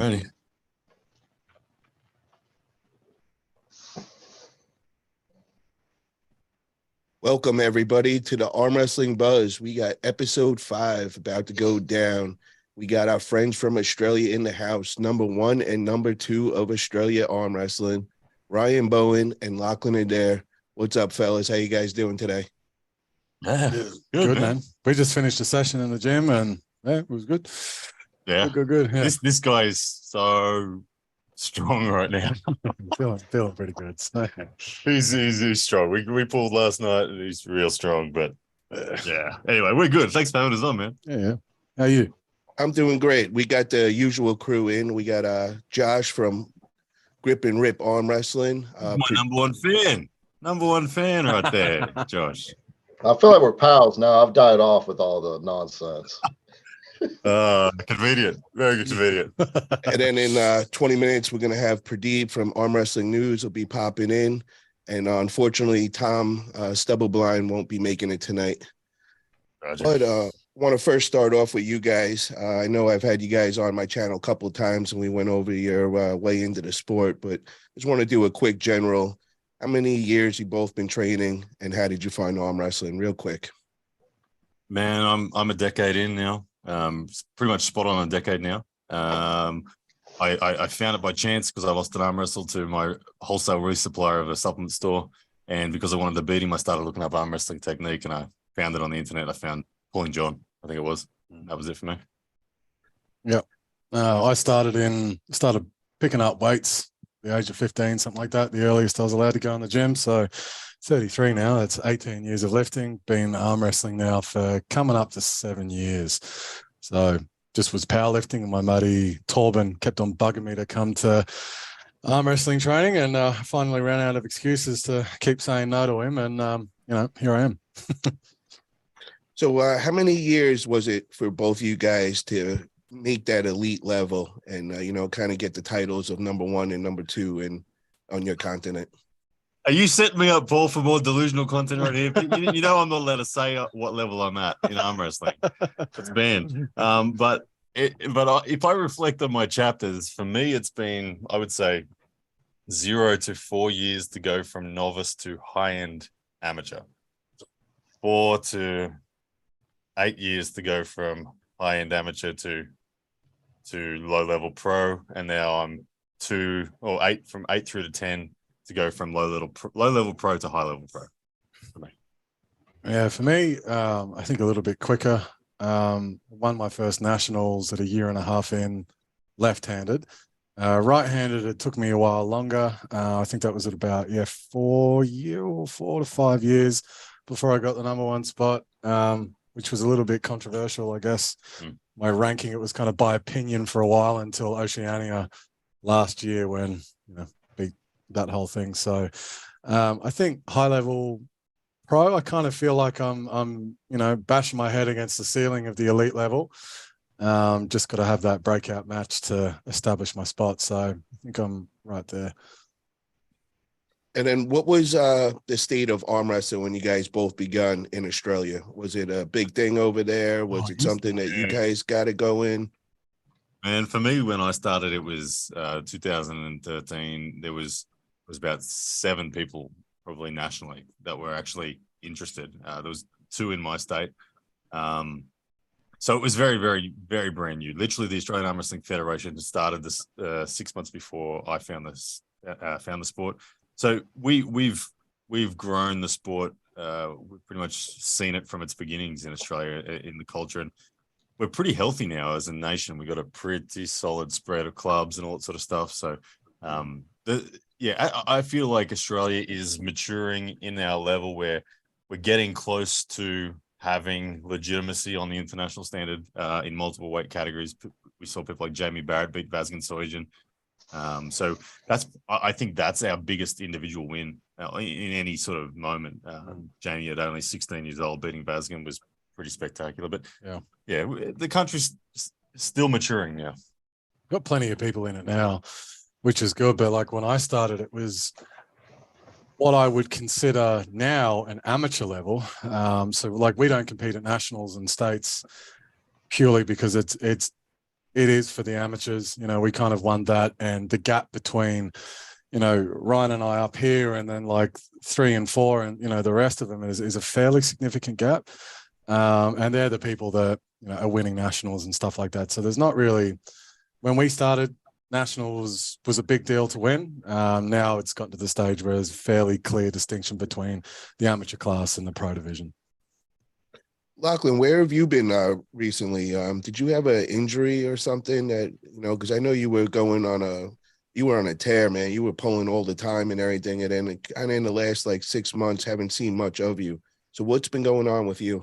Ready. Welcome, everybody, to the Arm Wrestling Buzz. We got episode 5 about to go down. We got our friends from Australia in the house, number 1 and number 2 of Australia Arm Wrestling, Ryan Bowen and Lachlan Adair. What's up, fellas? How you guys doing today? Yeah, good, man. We just finished a session in the gym, and it was good. Yeah, good. Yeah. This guy is so strong right now. feeling pretty good. So. He's strong. We pulled last night, and he's real strong. But yeah. Anyway, we're good. Thanks for having us on, man. Yeah. How are you? I'm doing great. We got the usual crew in. We got Josh from Grip and Rip Arm Wrestling. My number one fan right there, Josh. I feel like we're pals now. I've died off with all the nonsense. Convenient. Very convenient. And then in 20 minutes, we're going to have Pradeep from Arm Wrestling News will be popping in. And unfortunately, Tom Stubbleblind won't be making it tonight. Roger. But I want to first start off with you guys. I know I've had you guys on my channel a couple of times, and we went over your way into the sport. But I just want to do a quick general. How many years you both been training, and how did you find arm wrestling? Real quick. Man, I'm a decade in now. Pretty much spot on a decade now. I found it by chance because I lost an arm wrestle to my wholesale resupplier of a supplement store, and because I wanted to beat him, I started looking up arm wrestling technique, and I found it on the internet. I found Pulling John, I think it was. That was it for me. Yeah, I started picking up weights at the age of 15, something like that. The earliest I was allowed to go in the gym. So 33 now. That's 18 years of lifting. Been arm wrestling now for coming up to 7 years. So just was powerlifting, and my buddy Torben kept on bugging me to come to arm wrestling training, and finally ran out of excuses to keep saying no to him, and here I am. So how many years was it for both of you guys to make that elite level and kind of get the titles of number 1 and number 2 on your continent? Are you setting me up, Paul, for more delusional content right here? You know I'm not allowed to say what level I'm at in arm wrestling. It's banned. But if I reflect on my chapters, for me, it's been, I would say, 0 to 4 years to go from novice to high-end amateur. 4 to 8 years to go from high-end amateur to low-level pro, and now I'm 8 from 8 through to 10 to go from low-level pro to high-level pro. For me. Yeah, for me, I think a little bit quicker. Won my first nationals at a year and a half in, left-handed. Right-handed, it took me a while longer. I think that was at about 4 to 5 years before I got the number 1 spot. Which was a little bit controversial, I guess. My ranking, it was kind of by opinion for a while until Oceania last year when, beat that whole thing. So I think high level pro, I kind of feel like I'm bashing my head against the ceiling of the elite level. Just got to have that breakout match to establish my spot. So I think I'm right there. And then what was the state of arm wrestling when you guys both begun in Australia? Was it a big thing over there? Was it something that you guys got to go in? And for me, when I started, it was 2013. There was about 7 people, probably nationally, that were actually interested. There was 2 in my state. So it was very, very, very brand new. Literally, the Australian Arm Wrestling Federation started this 6 months before I found the sport. So we've grown the sport. We've pretty much seen it from its beginnings in Australia in the culture, and we're pretty healthy now as a nation. We've got a pretty solid spread of clubs and all that sort of stuff. So, I feel like Australia is maturing in our level where we're getting close to having legitimacy on the international standard in multiple weight categories. We saw people like Jamie Barrett beat Vazgen Soyjin. So I think that's our biggest individual win in any sort of moment. Jamie at only 16 years old beating Vazgen was pretty spectacular, but yeah, the country's still maturing now. Got plenty of people in it now, which is good. But like when I started, it was what I would consider now an amateur level. So like we don't compete at nationals and states purely because it's it is for the amateurs. We kind of won that, and the gap between, Ryan and I up here, and then like 3 and 4, and the rest of them is a fairly significant gap. And they're the people that are winning nationals and stuff like that. So there's not really. When we started, nationals was a big deal to win. Now it's gotten to the stage where there's fairly clear distinction between the amateur class and the pro division. Lachlan, where have you been recently? Did you have an injury or something that, because I know you were on a tear, man. You were pulling all the time and everything. And then kind of in the last like 6 months, haven't seen much of you. So what's been going on with you?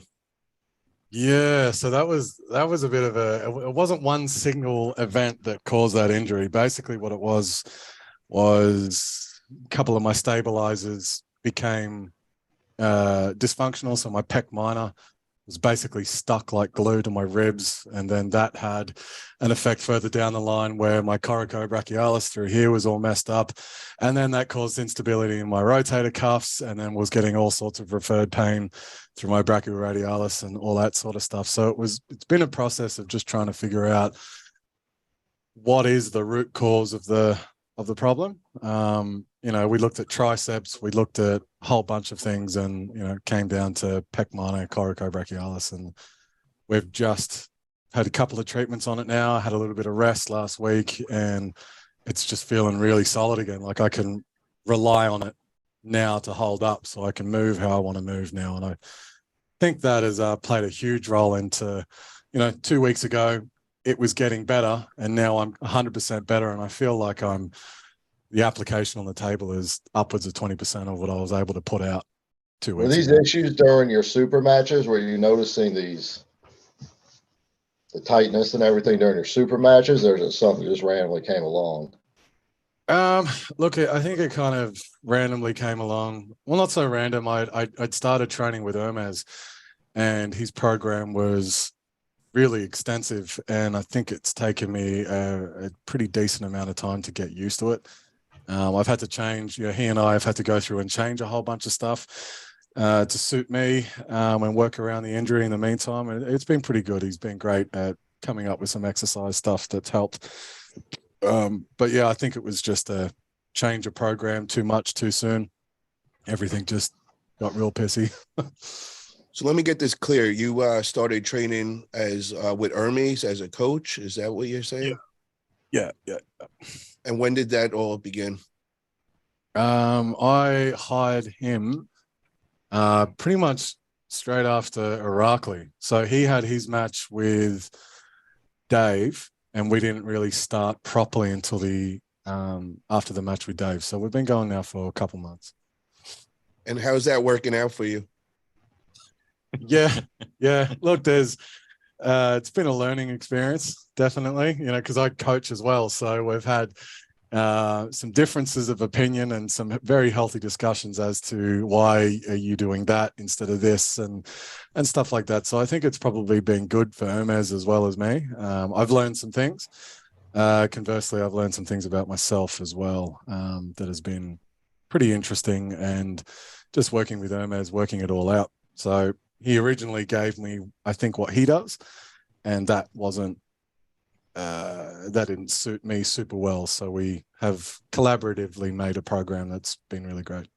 Yeah, so that was a bit of it wasn't one single event that caused that injury. Basically what it was a couple of my stabilizers became dysfunctional. So my pec minor was basically stuck like glue to my ribs. And then that had an effect further down the line where my coracobrachialis through here was all messed up. And then that caused instability in my rotator cuffs, and then was getting all sorts of referred pain through my brachioradialis and all that sort of stuff. So it's been a process of just trying to figure out what is the root cause of the problem. We looked at triceps, we looked at a whole bunch of things, and it came down to pec minor, coracobrachialis, and we've just had a couple of treatments on it now. I had a little bit of rest last week, and it's just feeling really solid again. Like I can rely on it now to hold up, so I can move how I want to move now. And I think that has played a huge role into, 2 weeks ago, it was getting better, and now I'm 100% better. And I feel like the application on the table is upwards of 20% of what I was able to put out 2 weeks Were these ago. issues during your super matches? Were you noticing the tightness and everything during your super matches, or is it something that just randomly came along? Look, I think it kind of randomly came along. Well, not so random. I'd started training with Hermes, and his program was really extensive, and I think it's taken me a pretty decent amount of time to get used to it. I've had to change, he and I have had to go through and change a whole bunch of stuff to suit me and work around the injury in the meantime. And it's been pretty good. He's been great at coming up with some exercise stuff that's helped. But yeah, I think it was just a change of program too much too soon. Everything just got real pissy. So let me get this clear. You started training as with Hermes as a coach. Is that what you're saying? Yeah. And when did that all begin? I hired him pretty much straight after Irakli. So he had his match with Dave, and we didn't really start properly until after the match with Dave. So we've been going now for a couple months. And how's that working out for you? Yeah. Look, it's been a learning experience, definitely, because I coach as well. So we've had some differences of opinion and some very healthy discussions as to why are you doing that instead of this and stuff like that. So I think it's probably been good for Hermes as well as me. I've learned some things. Conversely, I've learned some things about myself as well that has been pretty interesting, and just working with Hermes, working it all out. So he originally gave me, I think, what he does, and that didn't suit me super well. So we have collaboratively made a program that's been really great.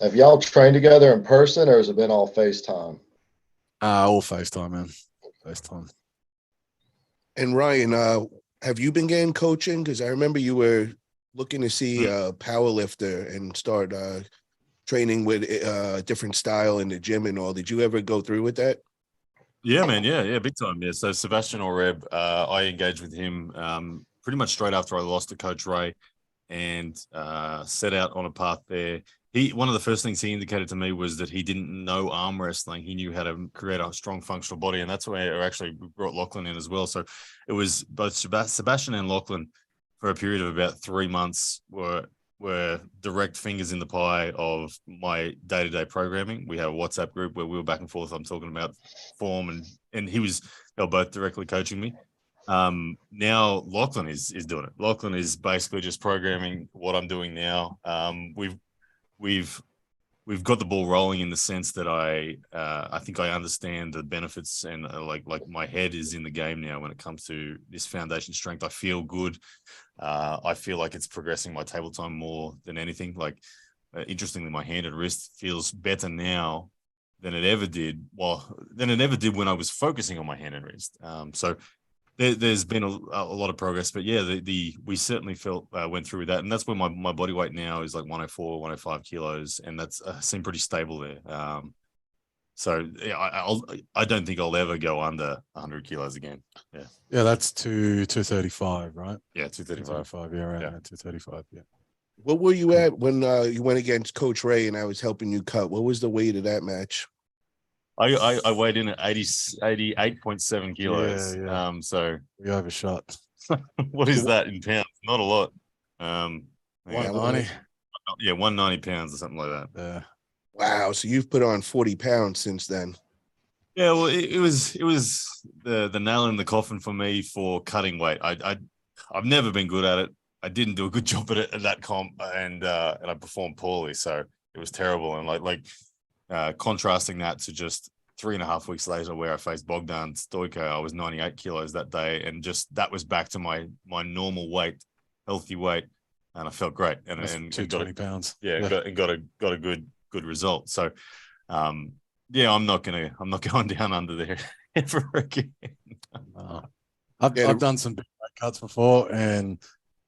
Have y'all trained together in person, or has it been all FaceTime? All FaceTime, man. FaceTime. And Ryan, have you been getting coaching? Because I remember you were looking to see a power lifter and start training with a different style in the gym and all. Did you ever go through with that? Yeah, man. Yeah, big time. Yeah. So Sebastian Oreb, I engaged with him pretty much straight after I lost to Coach Ray, and set out on a path there. One of the first things he indicated to me was that he didn't know arm wrestling. He knew how to create a strong functional body, and that's where actually brought Lachlan in as well. So it was both Sebastian and Lachlan for a period of about 3 months were direct fingers in the pie of my day-to-day programming. We had a WhatsApp group where we were back and forth. I'm talking about form, and they were both directly coaching me. Now Lachlan is doing it. Lachlan is basically just programming what I'm doing now. We've we've got the ball rolling in the sense that I think I understand the benefits, and like my head is in the game now when it comes to this foundation strength. I feel good. I feel like it's progressing my table time more than anything. Like, interestingly, my hand and wrist feels better now than it ever did. Than it ever did when I was focusing on my hand and wrist. So there's been a lot of progress, but yeah, we certainly went through that, and that's where my body weight now is like 104, 105 kilos, and that's seemed pretty stable there. So yeah, I don't think I'll ever go under 100 kilos again. Yeah, that's 235, right? Yeah, 235. Yeah, right. Yeah, 235. Yeah. What were you at when you went against Coach Ray and I was helping you cut? What was the weight of that match? I weighed in at 88.7 kilos. Yeah. So we overshot. What is that in pounds? Not a lot. 190. Yeah, 190 pounds or something like that. Yeah. Wow. So you've put on 40 pounds since then. Yeah, well, it was the nail in the coffin for me for cutting weight. I've never been good at it. I didn't do a good job at it at that comp, and I performed poorly, so it was terrible. And like contrasting that to just 3.5 weeks later, where I faced Bogdan Stoico, I was 98 kilos that day, and just that was back to my normal weight, healthy weight, and I felt great. And 220 pounds. Yeah, got a good result. So, yeah, I'm not going down under there ever again. I've done some big weight cuts before, and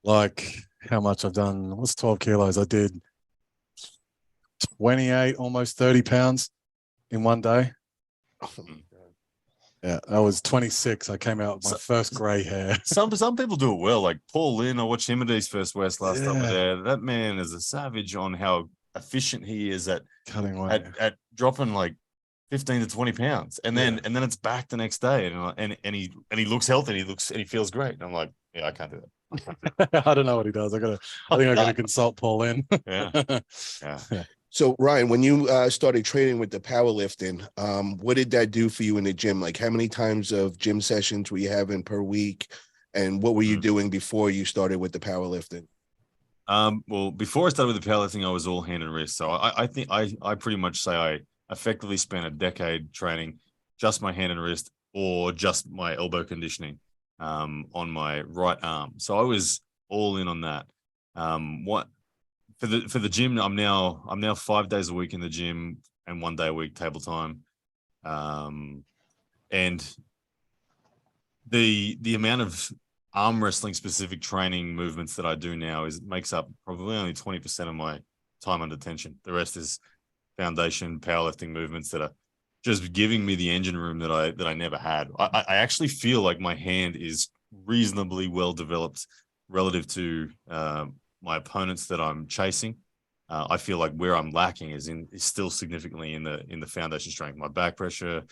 like how much I've done, what's 12 kilos? I did 28, almost 30 pounds in one day. Yeah, I was 26. I came out with my first gray hair. Some people do it well. Like Paul Lynn, I watched him at East First West last time there. That man is a savage on how efficient he is at cutting weight, at dropping like 15 to 20 pounds, and then it's back the next day, and he looks healthy, and he feels great. And I'm like, yeah, I can't do that. I don't know what he does. I think I gotta consult Paul Lynn. Yeah. So Ryan, when you started training with the powerlifting, what did that do for you in the gym? Like, how many times of gym sessions were you having per week, and what were you doing before you started with the powerlifting? Well, before I started with the powerlifting, I was all hand and wrist. So I think I pretty much say I effectively spent a decade training just my hand and wrist, or just my elbow conditioning on my right arm. So I was all in on that. For the gym, I'm now 5 days a week in the gym and 1 day a week table time. And the amount of arm wrestling specific training movements that I do now makes up probably only 20% of my time under tension. The rest is foundation powerlifting movements that are just giving me the engine room that I never had. I actually feel like my hand is reasonably well developed relative to my opponents that I'm chasing. I feel like where I'm lacking is still significantly in the foundation strength. My back pressure,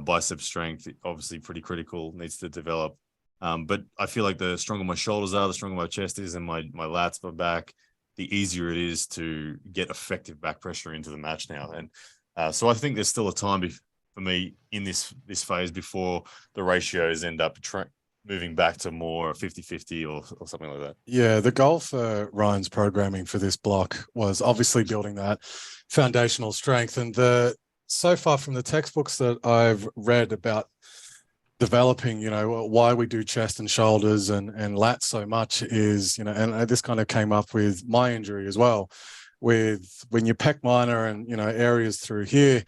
bicep strength, obviously pretty critical, needs to develop. But I feel like the stronger my shoulders are, the stronger my chest is, and my lats, my back, the easier it is to get effective back pressure into the match now. And so I think there's still a time for me in this phase before the ratios end up moving back to more 50-50 or something like that. Yeah, the goal for Ryan's programming for this block was obviously building that foundational strength. And so far from the textbooks that I've read about developing, why we do chest and shoulders and lats so much is, and this kind of came up with my injury as well, with when your pec minor and, areas through here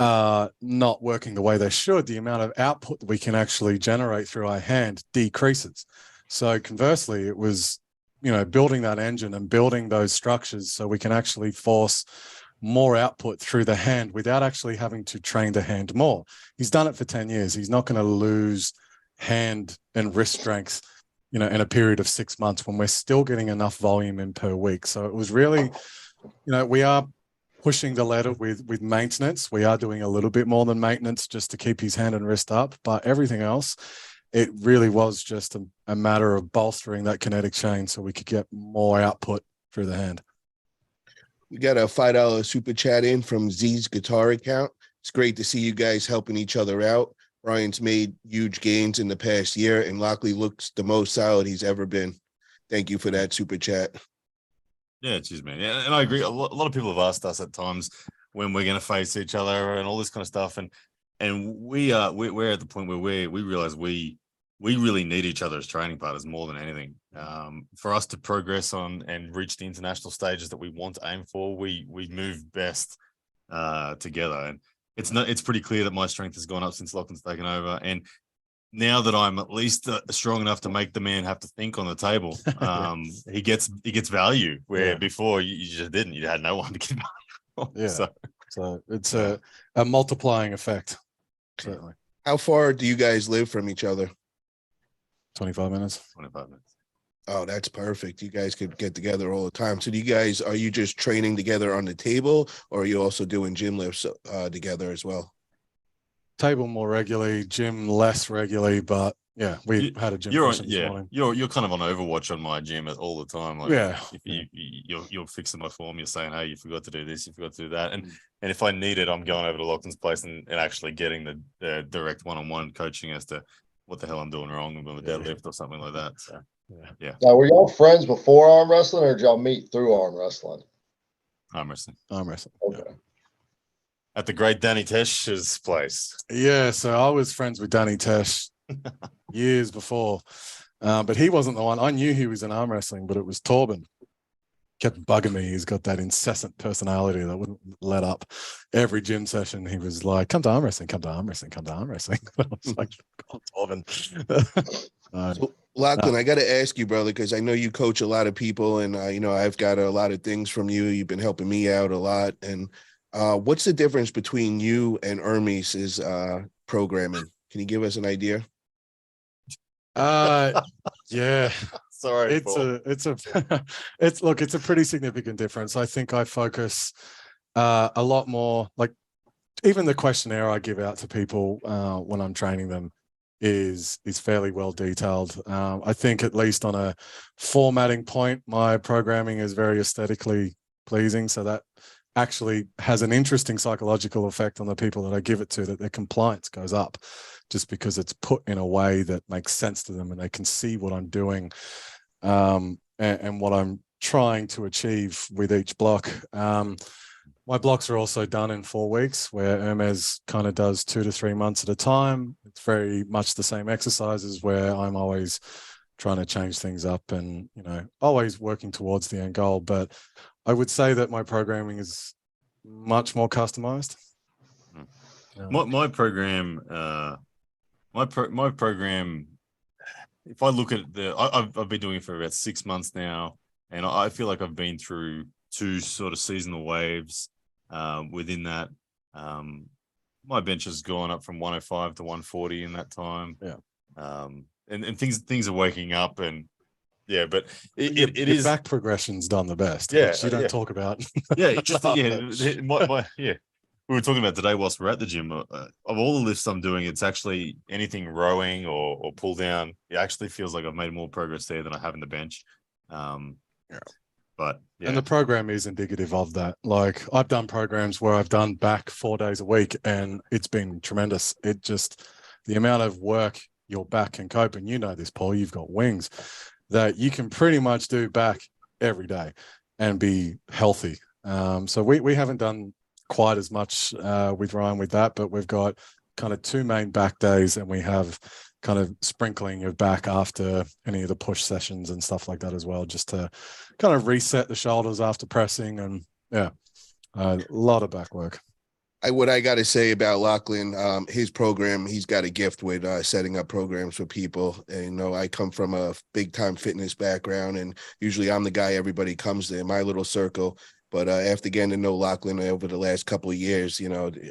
not working the way they should, the amount of output that we can actually generate through our hand decreases. So conversely, it was, building that engine and building those structures so we can actually force more output through the hand without actually having to train the hand more. He's done it for 10 years. He's not going to lose hand and wrist strength, in a period of 6 months when we're still getting enough volume in per week. So it was really, we are pushing the ladder with maintenance. We are doing a little bit more than maintenance just to keep his hand and wrist up, but everything else, it really was just a matter of bolstering that kinetic chain so we could get more output through the hand. We got a $5 super chat in from Z's guitar account. It's great to see you guys helping each other out. Ryan's made huge gains in the past year, and Lachlan looks the most solid he's ever been. Thank you for that super chat. Yeah, cheers, man. Yeah, and I agree. A lot of people have asked us at times when we're going to face each other and all this kind of stuff, and we're at the point where we realize we really need each other as training partners more than anything. For us to progress on and reach the international stages that we want to aim for, we move best together. And it's pretty clear that my strength has gone up since Lachlan's taken over, and now that I'm at least strong enough to make the man have to think on the table, he gets value where before you just didn't. You had no one to get value. Yeah. So it's a multiplying effect. Certainly. How far do you guys live from each other? 25 minutes. 25 minutes. Oh, that's perfect. You guys could get together all the time. So are you just training together on the table, or are you also doing gym lifts together as well? Table more regularly, gym less regularly, but yeah, we had a gym session this morning. You're kind of on Overwatch on my gym all the time. Like, if you're fixing my form, you're saying, hey, you forgot to do this, you forgot to do that, and if I need it, I'm going over to Lachlan's place and actually getting the direct one-on-one coaching as to what the hell I'm doing wrong with a deadlift or something like that. So yeah. Now, were y'all friends before arm wrestling, or did y'all meet through arm wrestling? Arm wrestling. Okay. Yeah. At the great Danny Tesh's place. Yeah, so I was friends with Danny Tesh years before, but he wasn't the one. I knew he was in arm wrestling, but it was Torben. Kept bugging me. He's got that incessant personality that wouldn't let up. Every gym session, he was like, come to arm wrestling, come to arm wrestling, come to arm wrestling. I was like, oh, Torben. So, Lachlan, I got to ask you, brother, because I know you coach a lot of people, and I've got a lot of things from you. You've been helping me out a lot. And what's the difference between you and Hermes' programming? Can you give us an idea? Yeah. Sorry, it's a pretty significant difference. I think I focus a lot more, like even the questionnaire I give out to people when I'm training them is fairly well detailed. I think at least on a formatting point, my programming is very aesthetically pleasing, so that actually has an interesting psychological effect on the people that I give it to, that their compliance goes up just because it's put in a way that makes sense to them and they can see what I'm doing and what I'm trying to achieve with each block. My blocks are also done in 4 weeks, where Hermes kind of does 2 to 3 months at a time. It's very much the same exercises where I'm always trying to change things up and, always working towards the end goal. But I would say that my programming is much more customized. My program, my program, if I look at I've been doing it for about 6 months now, and I feel like I've been through 2 sort of seasonal waves within that. My bench has gone up from 105 to 140 in that time. Yeah. And things are waking up, and but it your is back progression's done the best. Yeah, which you don't talk about. Yeah, just we were talking about today whilst we're at the gym. Of all the lifts I'm doing, it's actually anything rowing or pull down. It actually feels like I've made more progress there than I have in the bench. But and the program is indicative of that. Like, I've done programs where I've done back 4 days a week, and it's been tremendous. It just, the amount of work your back can cope, and this, Paul, you've got wings, that you can pretty much do back every day and be healthy. So we haven't done quite as much with Ryan with that, but we've got kind of 2 main back days, and we have kind of sprinkling of back after any of the push sessions and stuff like that as well, just to kind of reset the shoulders after pressing. And a lot of back work. What I got to say about Lachlan, his program, he's got a gift with setting up programs for people. And, I come from a big time fitness background, and usually I'm the guy everybody comes to in my little circle. But after getting to know Lachlan over the last couple of years,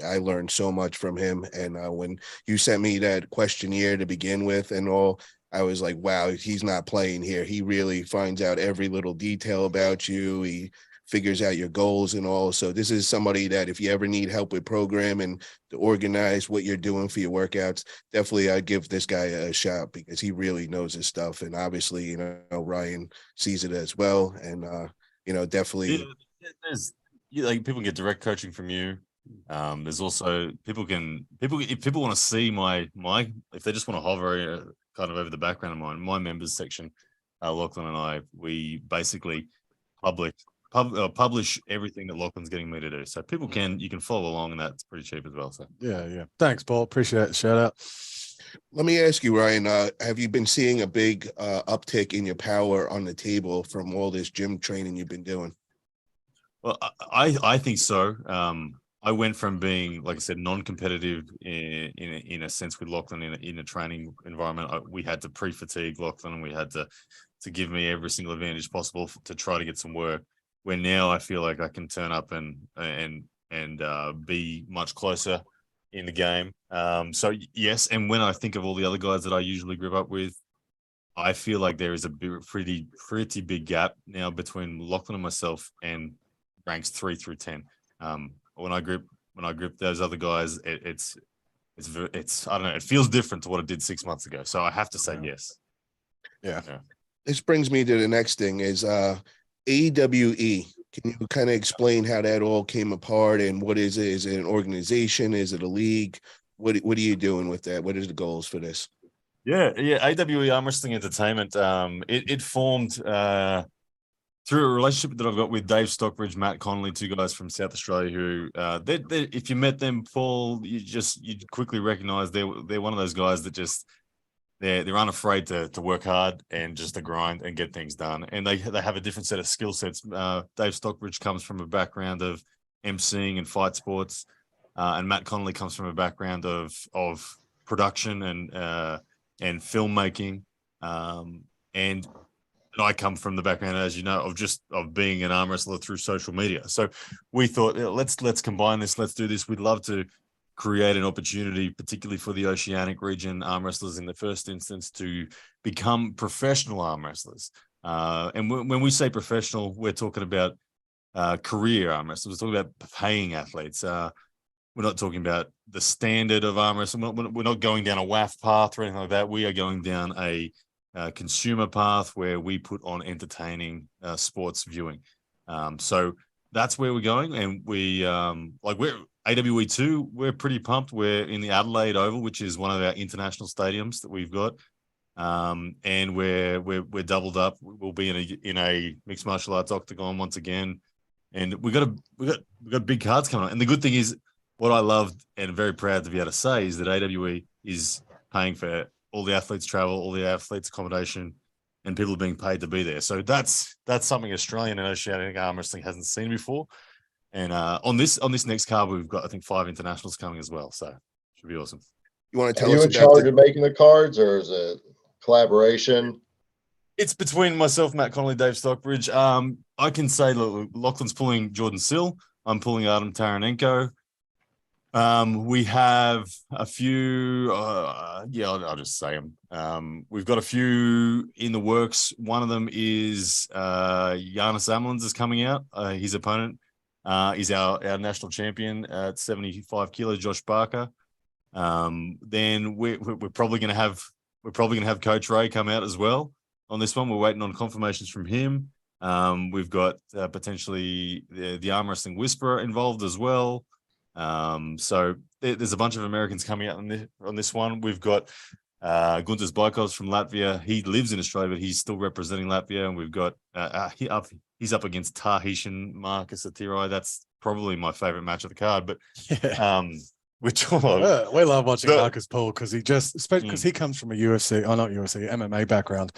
I learned so much from him. And when you sent me that questionnaire to begin with and all, I was like, wow, he's not playing here. He really finds out every little detail about you. He figures out your goals and all. So this is somebody that if you ever need help with programming to organize what you're doing for your workouts, definitely I'd give this guy a shot, because he really knows his stuff. And obviously, Ryan sees it as well. And, definitely. There's people get direct coaching from you. There's also if people want to see my if they just want to hover kind of over the background of my members section, Lachlan and I, we basically publish everything that Lachlan's getting me to do. So you can follow along, and that's pretty cheap as well. So yeah. Thanks, Paul. Appreciate the shout out. Let me ask you, Ryan, have you been seeing a big uptick in your power on the table from all this gym training you've been doing? Well, I think so. I went from being, like I said, non-competitive in a sense with Lachlan in a training environment. We had to pre-fatigue Lachlan, and we had to give me every single advantage possible to try to get some work. Where now I feel like I can turn up and be much closer in the game. So yes, and when I think of all the other guys that I usually grip up with, I feel like there is a pretty big gap now between Lachlan and myself and ranks 3 through 10. When I grip those other guys, it's I don't know, it feels different to what it did 6 months ago. So I have to say yes. Yeah. This brings me to the next thing is AWE. Can you kind of explain how that all came apart and what is it? Is it an organization? Is it a league? What are you doing with that? What are the goals for this? Yeah. AWE Armwrestling Entertainment. It formed through a relationship that I've got with Dave Stockbridge, Matt Connolly, two guys from South Australia who, if you met them, Paul, you'd quickly recognize they're one of those guys that just they're unafraid to work hard and just to grind and get things done. And they have a different set of skill sets. Dave Stockbridge comes from a background of emceeing and fight sports, and Matt Connolly comes from a background of production and filmmaking, and I come from the background, as you know, of being an arm wrestler through social media. So we thought, let's combine this. Let's do this. We'd love to create an opportunity, particularly for the Oceanic region arm wrestlers in the first instance, to become professional arm wrestlers. And when we say professional, we're talking about career arm wrestlers. We're talking about paying athletes. We're not talking about the standard of arm wrestling. We're not going down a WAF path or anything like that. We are going down a consumer path where we put on entertaining sports viewing. So that's where we're going. And we're AWE2, we're pretty pumped. We're in the Adelaide Oval, which is one of our international stadiums that we've got. And we're doubled up. We'll be in a mixed martial arts octagon once again. And we got big cards coming on. And the good thing is, what I loved and very proud to be able to say is that AWE is paying for all the athletes' travel, all the athletes' accommodation, and people are being paid to be there. So that's something Australian and Oceanic arm wrestling hasn't seen before. And on this next card, we've got, I think, 5 internationals coming as well. So should be awesome. You want to tell us? Are you in charge of making the cards, or is it collaboration? It's between myself, Matt Connolly, Dave Stockbridge. I can say, look, Lachlan's pulling Jordan Sill. I'm pulling Adam Taranenko. We have a few, I'll just say them. We've got a few in the works. One of them is Giannis Amlins is coming out. His opponent is our national champion at 75 kilos, Josh Barker. Then we're probably going to have Coach Ray come out as well on this one. We're waiting on confirmations from him. We've got potentially the Arm Wrestling Whisperer involved as well. So there's a bunch of Americans coming out on this one. We've got Guntas Baikovs from Latvia. He lives in Australia, but he's still representing Latvia. And we've got he's up against Tahitian Marcus Atirai. That's probably my favorite match of the card. But we love watching Marcus Paul because he comes from a MMA background,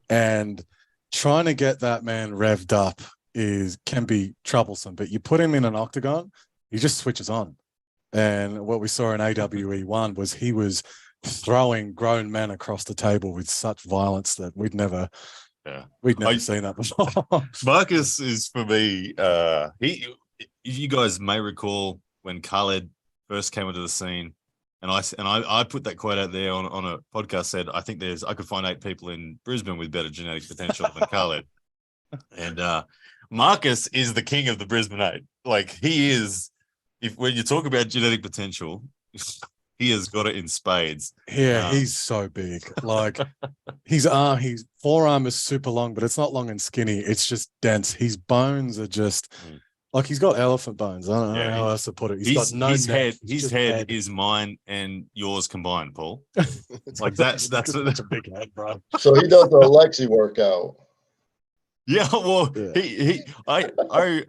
and trying to get that man revved up can be troublesome. But you put him in an octagon, he just switches on. And what we saw in AWE1 was he was throwing grown men across the table with such violence that we'd never seen that before. Marcus is, for me, you guys may recall when Khaled first came into the scene, and I put that quote out there on a podcast, said, I think I could find 8 people in Brisbane with better genetic potential than Khaled. And Marcus is the king of the Brisbane 8. Like, he is, when you talk about genetic potential, he has got it in spades. Yeah, he's so big. Like, his forearm is super long, but it's not long and skinny. It's just dense. His bones are just like, he's got elephant bones. I don't know how else to put it. He's got no neck. His head is mine and yours combined, Paul. It's like that's a big head, bro. So he does the Alexi workout. Yeah, well, Yeah. I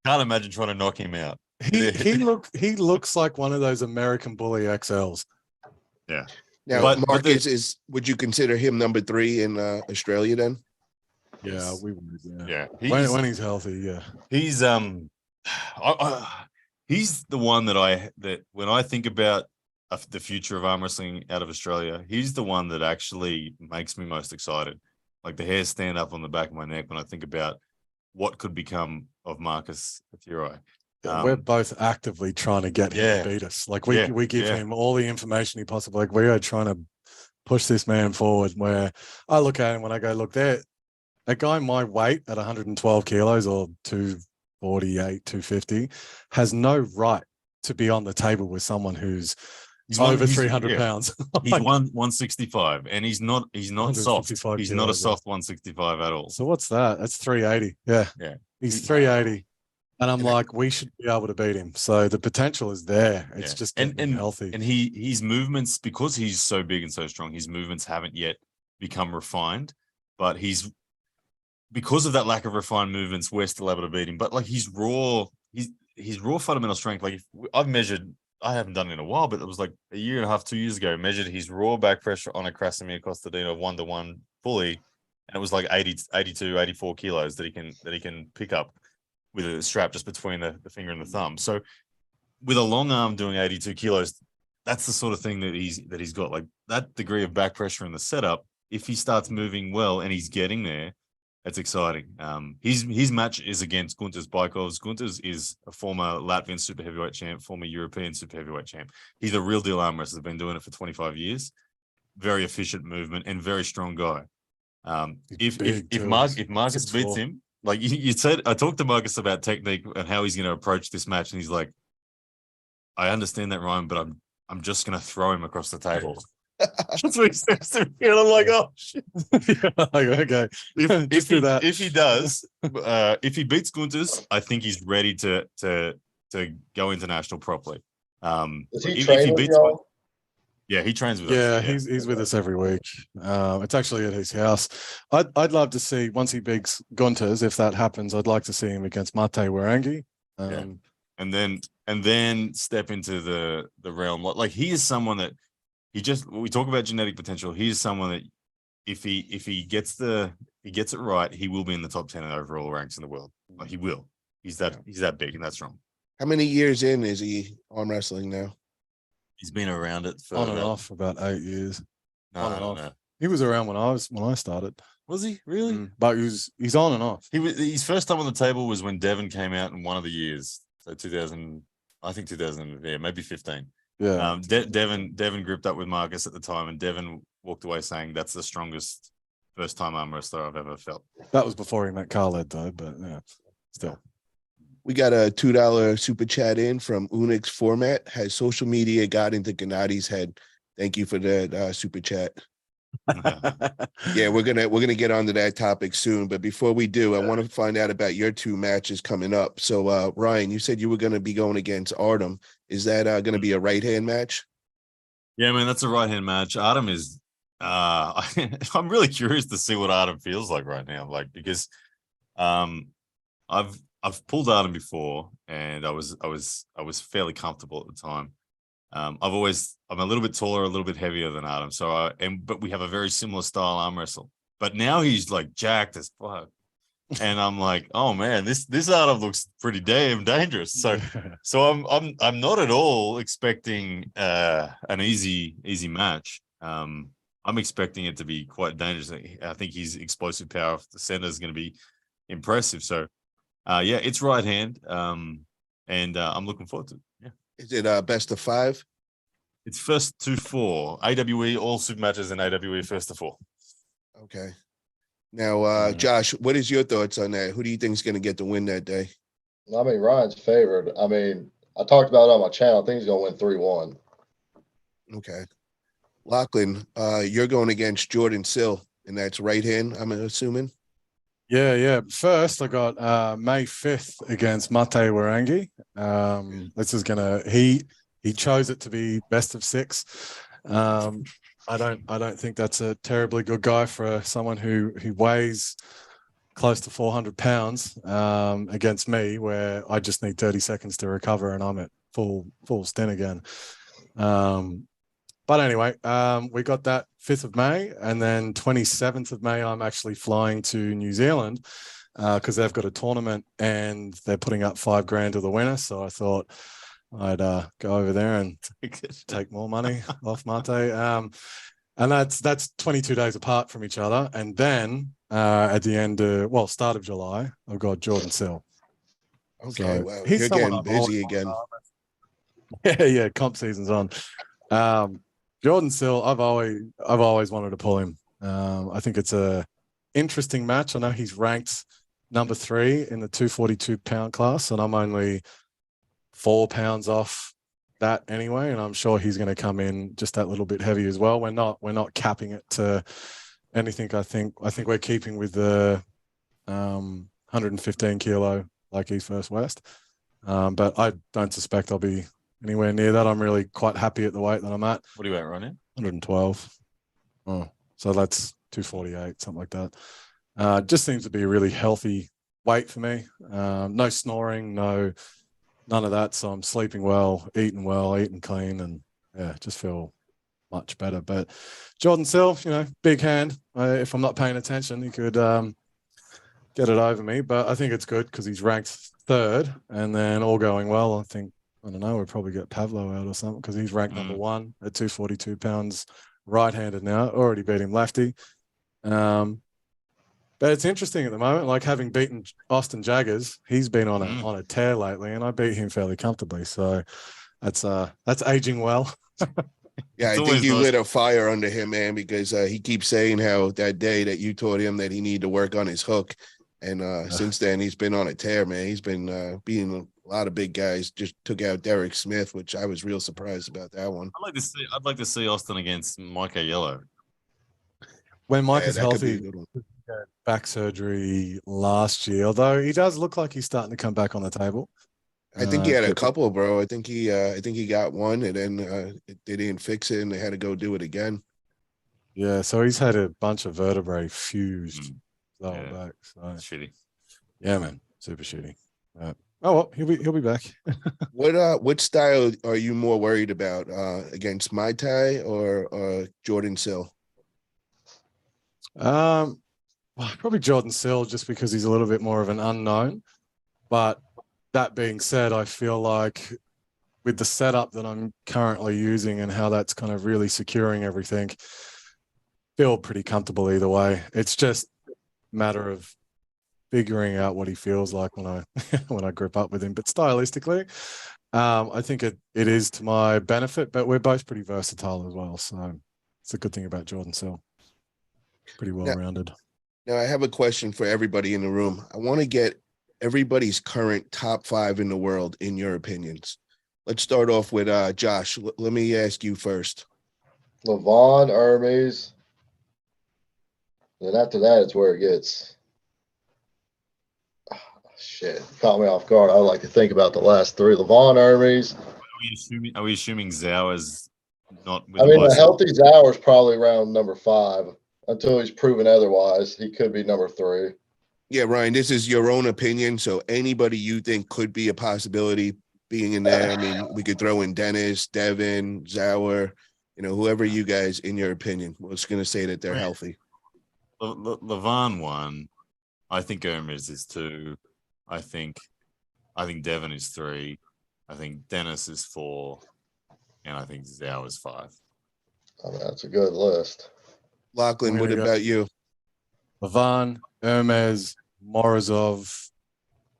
can't imagine trying to knock him out. He looks like one of those American Bully XLs. Yeah. Now, But Marcus would you consider him number 3 in Australia then? Yeah, Yes. we would. Yeah. When he's healthy, yeah. He's he's the one that when I think about the future of arm wrestling out of Australia, he's the one that actually makes me most excited. Like the hairs stand up on the back of my neck when I think about what could become of Marcus Thurai. Yeah, we're both actively trying to get him to beat us. Like we give him all the information he possibly. Like we are trying to push this man forward. Where I look at him when I go, look, there, a guy my weight at 112 kilos or 248, 250 has no right to be on the table with someone who's over 300 pounds. He's 165, and he's not soft. He's not a soft 165 at all. So what's that? That's 380. Yeah. He's 380. And I'm like, we should be able to beat him. So the potential is there. It's just getting healthy. And his movements, because he's so big and so strong, his movements haven't yet become refined. But because of that lack of refined movements, we're still able to beat him. But like his raw fundamental strength, like I've measured, I haven't done it in a while, but it was like a year and a half, 2 years ago, measured his raw back pressure on a Krasimir Kostadinov 1-to-1 fully. And it was like 82, 84 kilos that he can pick up with a strap just between the finger and the thumb. So with a long arm doing 82 kilos, that's the sort of thing that he's got. Like that degree of back pressure in the setup, if he starts moving well and he's getting there, that's exciting. His match is against Guntas Baikovs. Guntas is a former Latvian super heavyweight champ, former European super heavyweight champ. He's a real deal arm wrestler, been doing it for 25 years. Very efficient movement and very strong guy. If Marcus beats him, like you said, I talked to Marcus about technique and how he's going to approach this match, and he's like, "I understand that, Ryan, but I'm just going to throw him across the table." That's what he says to me, and I'm like, "Oh shit!" Okay, if he does, if he beats Guntas, I think he's ready to go international properly. Does he train with y'all? Yeah, he trains with us. Yeah, he's with us every week. It's actually at his house. I'd love to see, once he beats Guntas, if that happens, I'd like to see him against Mate Warangi. And then step into the realm. Like he is someone that we talk about genetic potential. He is someone that if he gets it right, he will be in the top 10 overall ranks in the world. Like he will. He's that big and that strong. How many years in is he arm wrestling now? He's been around it for on and off about 8 years. No, I don't know. He was around when I started. Was he really? But he's on and off. His first time on the table was when Devon came out in one of the years. So 2000, I think 2000, maybe 15. Yeah. Devon gripped up with Marcus at the time, and Devon walked away saying that's the strongest first time arm wrestler I've ever felt. That was before he met Khaled though, but yeah, still. We got a $2 super chat in from Unix Format. Has social media got into Gennadi's head? Thank you for that super chat. Yeah, we're gonna get onto that topic soon. But before we do, I want to find out about your 2 matches coming up. So, Ryan, you said you were going to be going against Artem. Is that going to be a right hand match? Yeah, man, that's a right hand match. Artem is. I'm really curious to see what Artem feels like right now. Like because, I've pulled Artem before, and I was fairly comfortable at the time. I'm a little bit taller, a little bit heavier than Artem. So but we have a very similar style arm wrestle. But now he's like jacked as fuck, and I'm like, oh man, this Artem looks pretty damn dangerous. So I'm not at all expecting an easy match. I'm expecting it to be quite dangerous. I think his explosive power off the center is going to be impressive. So. Yeah, it's right hand, and I'm looking forward to it. Yeah. Is it best of 5? It's first to 4. AWE, all super matches in AWE first to 4. Okay. Now, Josh, what is your thoughts on that? Who do you think is going to get the win that day? I mean, Ryan's favored. I mean, I talked about it on my channel. I think he's going to win 3-1. Okay. Lachlan, you're going against Jordan Sill, and that's right hand, I'm assuming? Yeah. First, I got May 5th against Mate Warangi. This is he chose it to be best of 6. I don't think that's a terribly good guy for someone who weighs close to 400 pounds against me, where I just need 30 seconds to recover and I'm at full stint again. But anyway, we got that 5th of May, and then 27th of May, I'm actually flying to New Zealand because they've got a tournament and they're putting up $5,000 to the winner. So I thought I'd go over there and take more money off Mate. And that's 22 days apart from each other. And then at the end of, start of July, I've got Jordan Sill. Okay, So wow. he's You're getting busy again. Yeah, comp season's on. Jordan Sill, I've always wanted to pull him. I think it's a interesting match. I know he's ranked number 3 in the 242 pound class, and I'm only 4 pounds off that anyway. And I'm sure he's going to come in just that little bit heavy as well. We're not capping it to anything. I think we're keeping with the 115 kilo like East versus West. But I don't suspect I'll be anywhere near that. I'm really quite happy at the weight that I'm at. What are you at right now? 112. Oh, so that's 248, something like that. Just seems to be a really healthy weight for me. No snoring, none of that. So I'm sleeping well, eating clean, and yeah, just feel much better. But Jordan Sill, big hand. If I'm not paying attention, he could get it over me. But I think it's good because he's ranked 3rd, and then all going well, I don't know, we'll probably get Pavlo out or something because he's ranked number 1 at 242 pounds right-handed now. Already beat him lefty. But it's interesting at the moment, like having beaten Austin Jaggers, he's been on a tear lately, and I beat him fairly comfortably. So that's aging well. Yeah, I think you lit a fire under him, man, because he keeps saying how that day that you taught him that he needed to work on his hook. And since then, he's been on a tear, man. He's been beating a lot of big guys. Just took out Derek Smith, which I was real surprised about that one. I'd like to see Austin against Micah Yellow. When Mike is healthy, back surgery last year, although he does look like he's starting to come back on the table. I think he had a couple, bro. I think he got one, and then they didn't fix it, and they had to go do it again. Yeah, so he's had a bunch of vertebrae fused back. So shitty. Yeah, man, super shitty. Oh well, he'll be back. What style are you more worried about against Mai Tai or Jordan Sill? Probably Jordan Sill, just because he's a little bit more of an unknown. But that being said, I feel like with the setup that I'm currently using and how that's kind of really securing everything, feel pretty comfortable either way. It's just a matter of figuring out what he feels like when I grip up with him. But stylistically, I think it is to my benefit, but we're both pretty versatile as well. So it's a good thing about Jordan Sill. Pretty well-rounded. Now, I have a question for everybody in the room. I want to get everybody's current top 5 in the world, in your opinions. Let's start off with Josh. Let me ask you first. Levon, Hermes. Then after that, it's where it gets... shit, caught me off guard. I would like to think about the last 3. Levon, Hermes. Are we assuming Zhao is not with the healthy Zhao is probably around number 5. Until he's proven otherwise, he could be number 3. Yeah, Ryan, this is your own opinion. So anybody you think could be a possibility being in there. I mean, we could throw in Dennis, Devin, Zauer, whoever you guys, in your opinion, was going to say that they're healthy. Levon 1. I think Hermes is 2. I think Devin is 3. I think Dennis is 4. And I think Zhao is 5. That's a good list. Lachlan, what about you? Levon, Hermes, Morozov.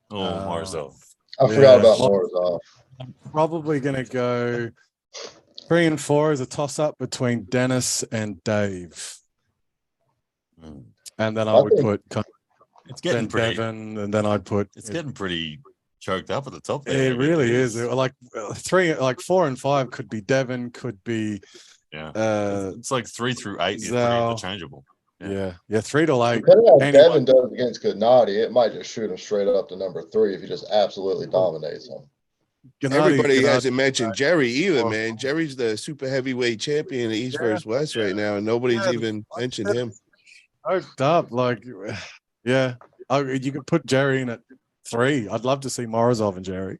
Morozov. I forgot about Morozov. I'm probably going to go 3 and 4 as a toss-up between Dennis and Dave. And then I would put it's getting pretty, Devin, and then I'd put... It's getting pretty choked up at the top there. It really is. Like 4 and 5 could be Devin, could be... Yeah, it's like 3 through 8 is pretty interchangeable. Yeah, 3 to 8. Depending on how Devin does against Gennady, it might just shoot him straight up to number 3 if he just absolutely dominates him. Everybody hasn't mentioned Jerry either, man. Jerry's the super heavyweight champion of East versus West right now, and nobody's even mentioned him. Choked up, You could put Jerry in at 3. I'd love to see Morozov and Jerry.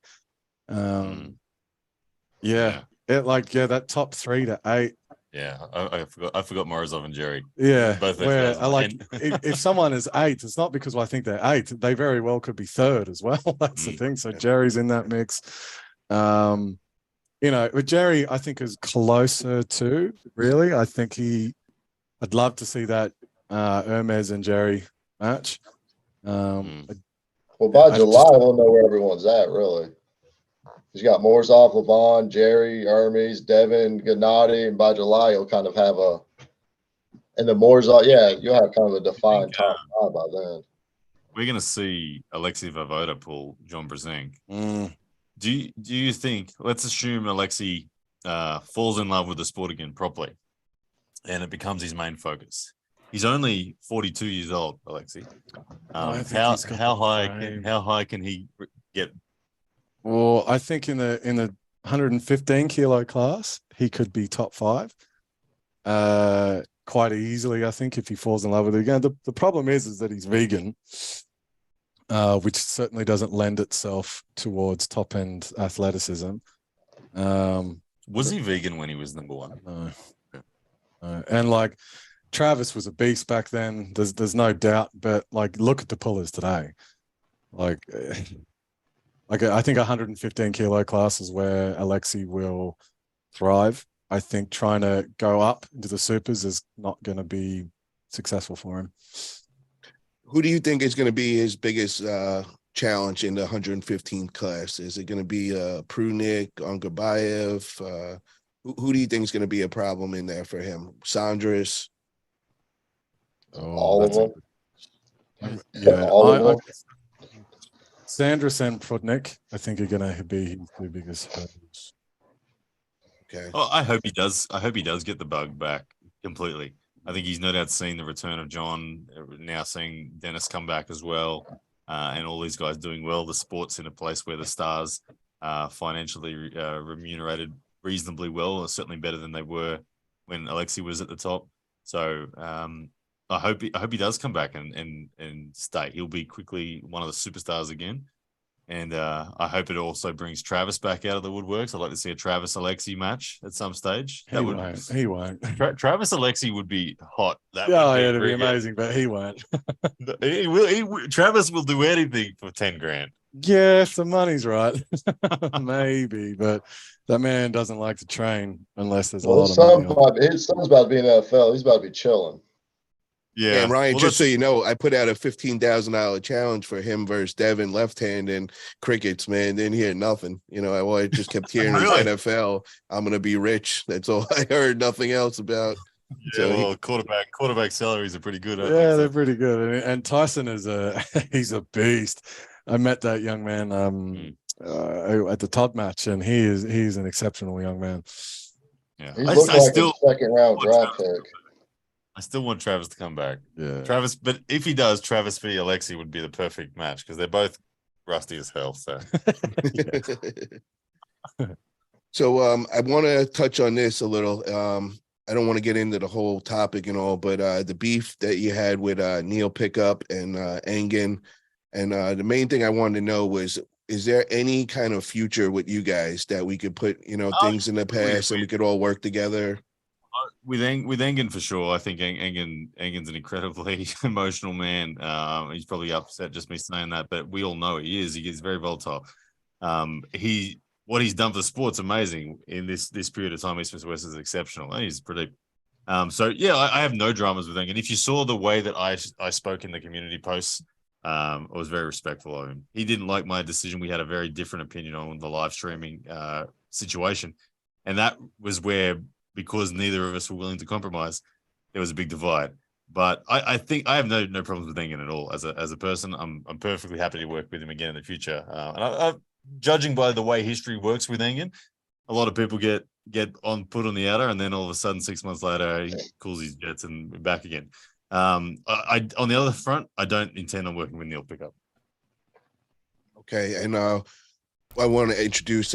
That top 3 to 8. Yeah, I forgot Morozov and Jerry. Yeah, both where I like if someone is 8, it's not because I think they're 8. They very well could be 3rd as well. That's the thing. So Jerry's in that mix. But Jerry, I think, is closer to, really. I think I'd love to see that Hermes and Jerry match. Well, by July, we'll know where everyone's at, really. He's got Morozov, Levon, Jerry, Hermes, Devin, Gennady, and by July, you'll kind of have and the Morozov, you'll have kind of a defined top 5 by then. We're going to see Alexei Vavoda pull John Brzenk. Do you think, let's assume Alexei falls in love with the sport again properly, and it becomes his main focus. He's only 42 years old, Alexei. How high can he get? Well, I think in the 115 kilo class, he could be top 5 quite easily, I think, if he falls in love with it again. The problem is that he's vegan, which certainly doesn't lend itself towards top-end athleticism. Was he vegan when he was number 1? No. And, like, Travis was a beast back then. There's no doubt. But, like, look at the pullers today. Like I think 115 kilo class is where Alexei will thrive. I think trying to go up into the supers is not going to be successful for him. Who do you think is going to be his biggest challenge in the 115 class? Is it going to be Prunik, Ongarbayev? Who do you think is going to be a problem in there for him? Sandras? All of them? Yeah, all of them. Sandras and Prudnik, I think, are going to be his 2 biggest hurdles. Okay. Oh, I hope he does. I hope he does get the bug back completely. I think he's no doubt seen the return of John, now seeing Dennis come back as well, and all these guys doing well. The sport's in a place where the stars financially remunerated reasonably well, or certainly better than they were when Alexei was at the top. So I hope he does come back and stay. He'll be quickly one of the superstars again. And I hope it also brings Travis back out of the woodworks. I'd like to see a Travis Alexei match at some stage. He won't. Travis Alexei would be hot. It'd be amazing, but he won't. He will. Travis will do anything for 10 grand. Yeah, if the money's right, maybe. But that man doesn't like to train unless there's a lot of money. His son's about to be in the NFL. He's about to be chilling. Yeah, and Ryan, just so you know, I put out a $15,000 challenge for him versus Devin left-hand and crickets, man. Didn't hear nothing. I just kept hearing Really? NFL. I'm going to be rich. That's all I heard. Nothing else about. Yeah, quarterback salaries are pretty good. Yeah, they're pretty good. And Tyson he's a beast. I met that young man at the Todd match, and he's an exceptional young man. Yeah, he looks like a second-round draft pick. I still want Travis to come back. Yeah, Travis. But if he does, Travis v. Alexei would be the perfect match because they're both rusty as hell. So, So I want to touch on this a little. I don't want to get into the whole topic and all, but the beef that you had with Neil Pickup and Engen, and the main thing I wanted to know was, is there any kind of future with you guys that we could put, things in the past and we could all work together? With Engen for sure. I think Engen's an incredibly emotional man. He's probably upset just me saying that, but we all know he is. He gets very volatile. What he's done for the sport's amazing in this period of time. East West is exceptional. He's pretty. I have no dramas with Engen. If you saw the way that I spoke in the community posts, I was very respectful of him. He didn't like my decision. We had a very different opinion on the live streaming situation, and that was where, because neither of us were willing to compromise, there was a big divide. But I think I have no problems with Engen at all as a person. I'm perfectly happy to work with him again in the future. And judging by the way history works with Engen, a lot of people get put on the outer, and then all of a sudden 6 months later he cools his jets and back again. On the other front, I don't intend on working with Neil Pickup. Okay, and I want to introduce.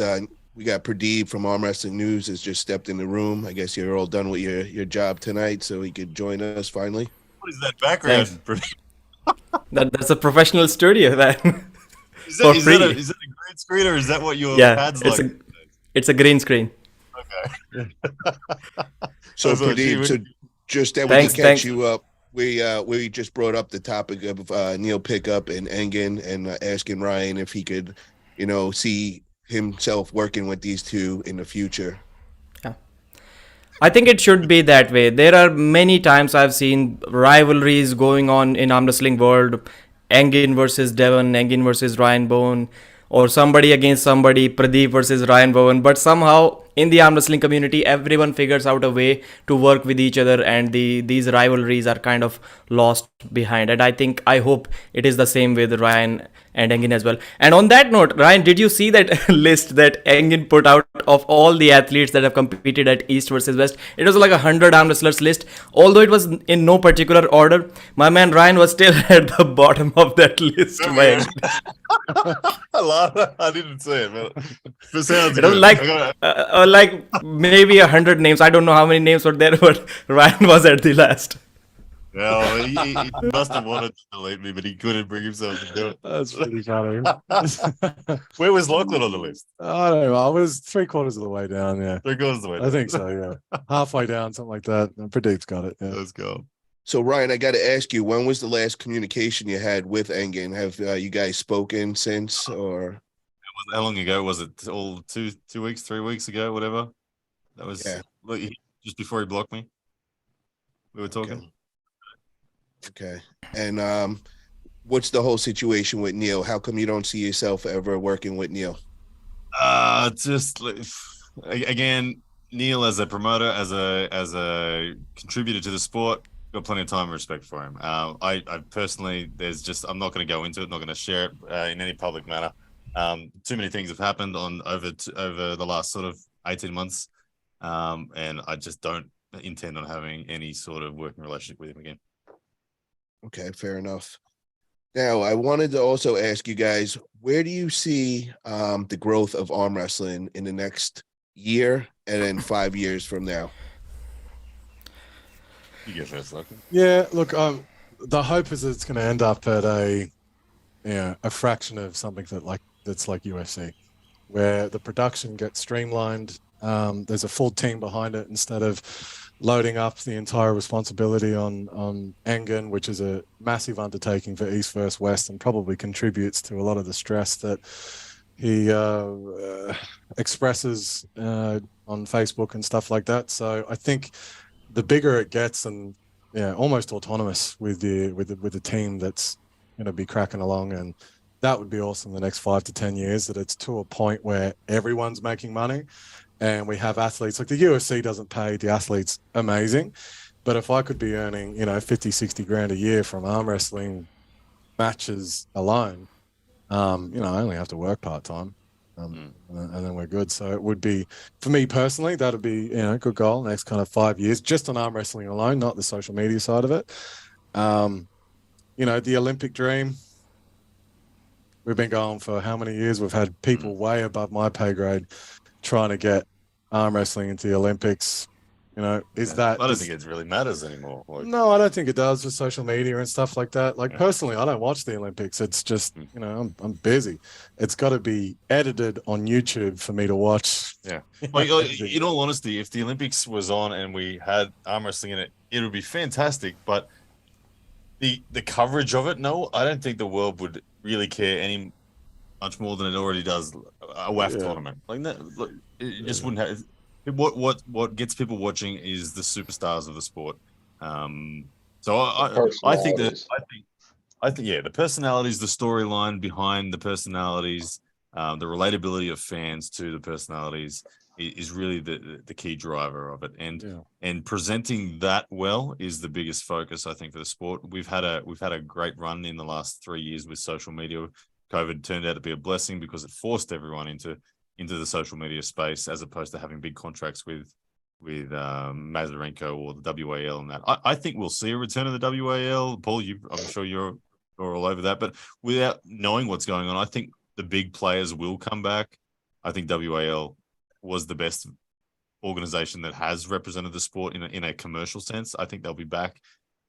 We got Pradeep from Armwrestling News has just stepped in the room. I guess you're all done with your job tonight, so he could join us finally. What is that background? That's a professional studio then. Is For that free. is that a green screen, or is that what your Yeah, pad's it's like? it's a green screen. Okay. So So, Pradeep, so just that we Thanks, can catch thanks. you up, we just brought up the topic of Neil Pickup and Engen, and asking Ryan if he could, see himself working with these two in the future. Yeah. I think it should be that way. There are many times I've seen rivalries going on in arm wrestling world. Engin versus Devon, Engin versus Ryan Bowen, or somebody against somebody, Pradeep versus Ryan Bowen. But somehow in the arm wrestling community, everyone figures out a way to work with each other, and these rivalries are kind of lost behind. And I hope it is the same with Ryan and Engin as well. And on that note, Ryan, did you see that list that Engin put out of all the athletes that have competed at East versus West? It was like 100 arm wrestlers list. Although it was in no particular order, my man Ryan was still at the bottom of that list. I love it. I didn't say it, but it sounds It was good. like maybe 100 names. I don't know how many names were there, but Ryan was at the last. Well, he must have wanted to delete me, but he couldn't bring himself to do it. That's pretty funny. Where was Lachlan on the list? I don't know. I was 3/4 of the way down. Yeah, 3/4 of the way down. I think so. Yeah, halfway down, something like that. Pradeep's got it. Yeah. Let's go. So Ryan, I got to ask you, when was the last communication you had with Engen? Have you guys spoken since, or How long ago was it? All 2 weeks, 3 weeks ago, whatever. That was just before he blocked me. We were talking. Okay. And what's the whole situation with Neil? How come you don't see yourself ever working with Neil? Just again, Neil as a promoter, as a contributor to the sport, got plenty of time and respect for him. I personally, I'm not going to go into it, not going to share it in any public manner. Too many things have happened over the last sort of 18 months, and I just don't intend on having any sort of working relationship with him again. Okay, fair enough. Now, I wanted to also ask you guys, where do you see the growth of arm wrestling in the next year and then 5 years from now? You get first, Lachlan. Yeah, look, the hope is that it's going to end up at a fraction of something that's like UFC, where the production gets streamlined. There's a full team behind it instead of loading up the entire responsibility on Engen, which is a massive undertaking for East versus West and probably contributes to a lot of the stress that he expresses on Facebook and stuff like that. So I think the bigger it gets, and almost autonomous with the team that's going to be cracking along, and that would be awesome the next 5 to 10 years, that it's to a point where everyone's making money. And we have athletes, like the UFC doesn't pay the athletes amazing, but if I could be earning, 50, 60 grand a year from arm wrestling matches alone, I only have to work part-time, and then we're good. So it would be, for me personally, that'd be, a good goal next kind of 5 years, just on arm wrestling alone, not the social media side of it. The Olympic dream, we've been going for how many years? We've had people way above my pay grade trying to get arm wrestling into the Olympics. I don't think it really matters anymore. No, I don't think it does with social media and stuff like that. Personally, I don't watch the Olympics. It's just, I'm busy. It's got to be edited on YouTube for me to watch. Yeah. In all honesty, if the Olympics was on and we had arm wrestling in it, it would be fantastic. But the coverage of it, no, I don't think the world would really care any much more than it already does a WAF tournament. Like that, look, it just wouldn't have. What gets people watching is the superstars of the sport. So I think the personalities, the storyline behind the personalities, the relatability of fans to the personalities is really the key driver of it. And presenting that well is the biggest focus, I think, for the sport. We've had a great run in the last 3 years with social media. COVID turned out to be a blessing because it forced everyone into the social media space, as opposed to having big contracts with Mazarenko or the WAL and that. I think we'll see a return of the WAL. Paul, I'm sure you're all over that, but without knowing what's going on, I think the big players will come back. I think WAL was the best organization that has represented the sport in a commercial sense. I think they'll be back.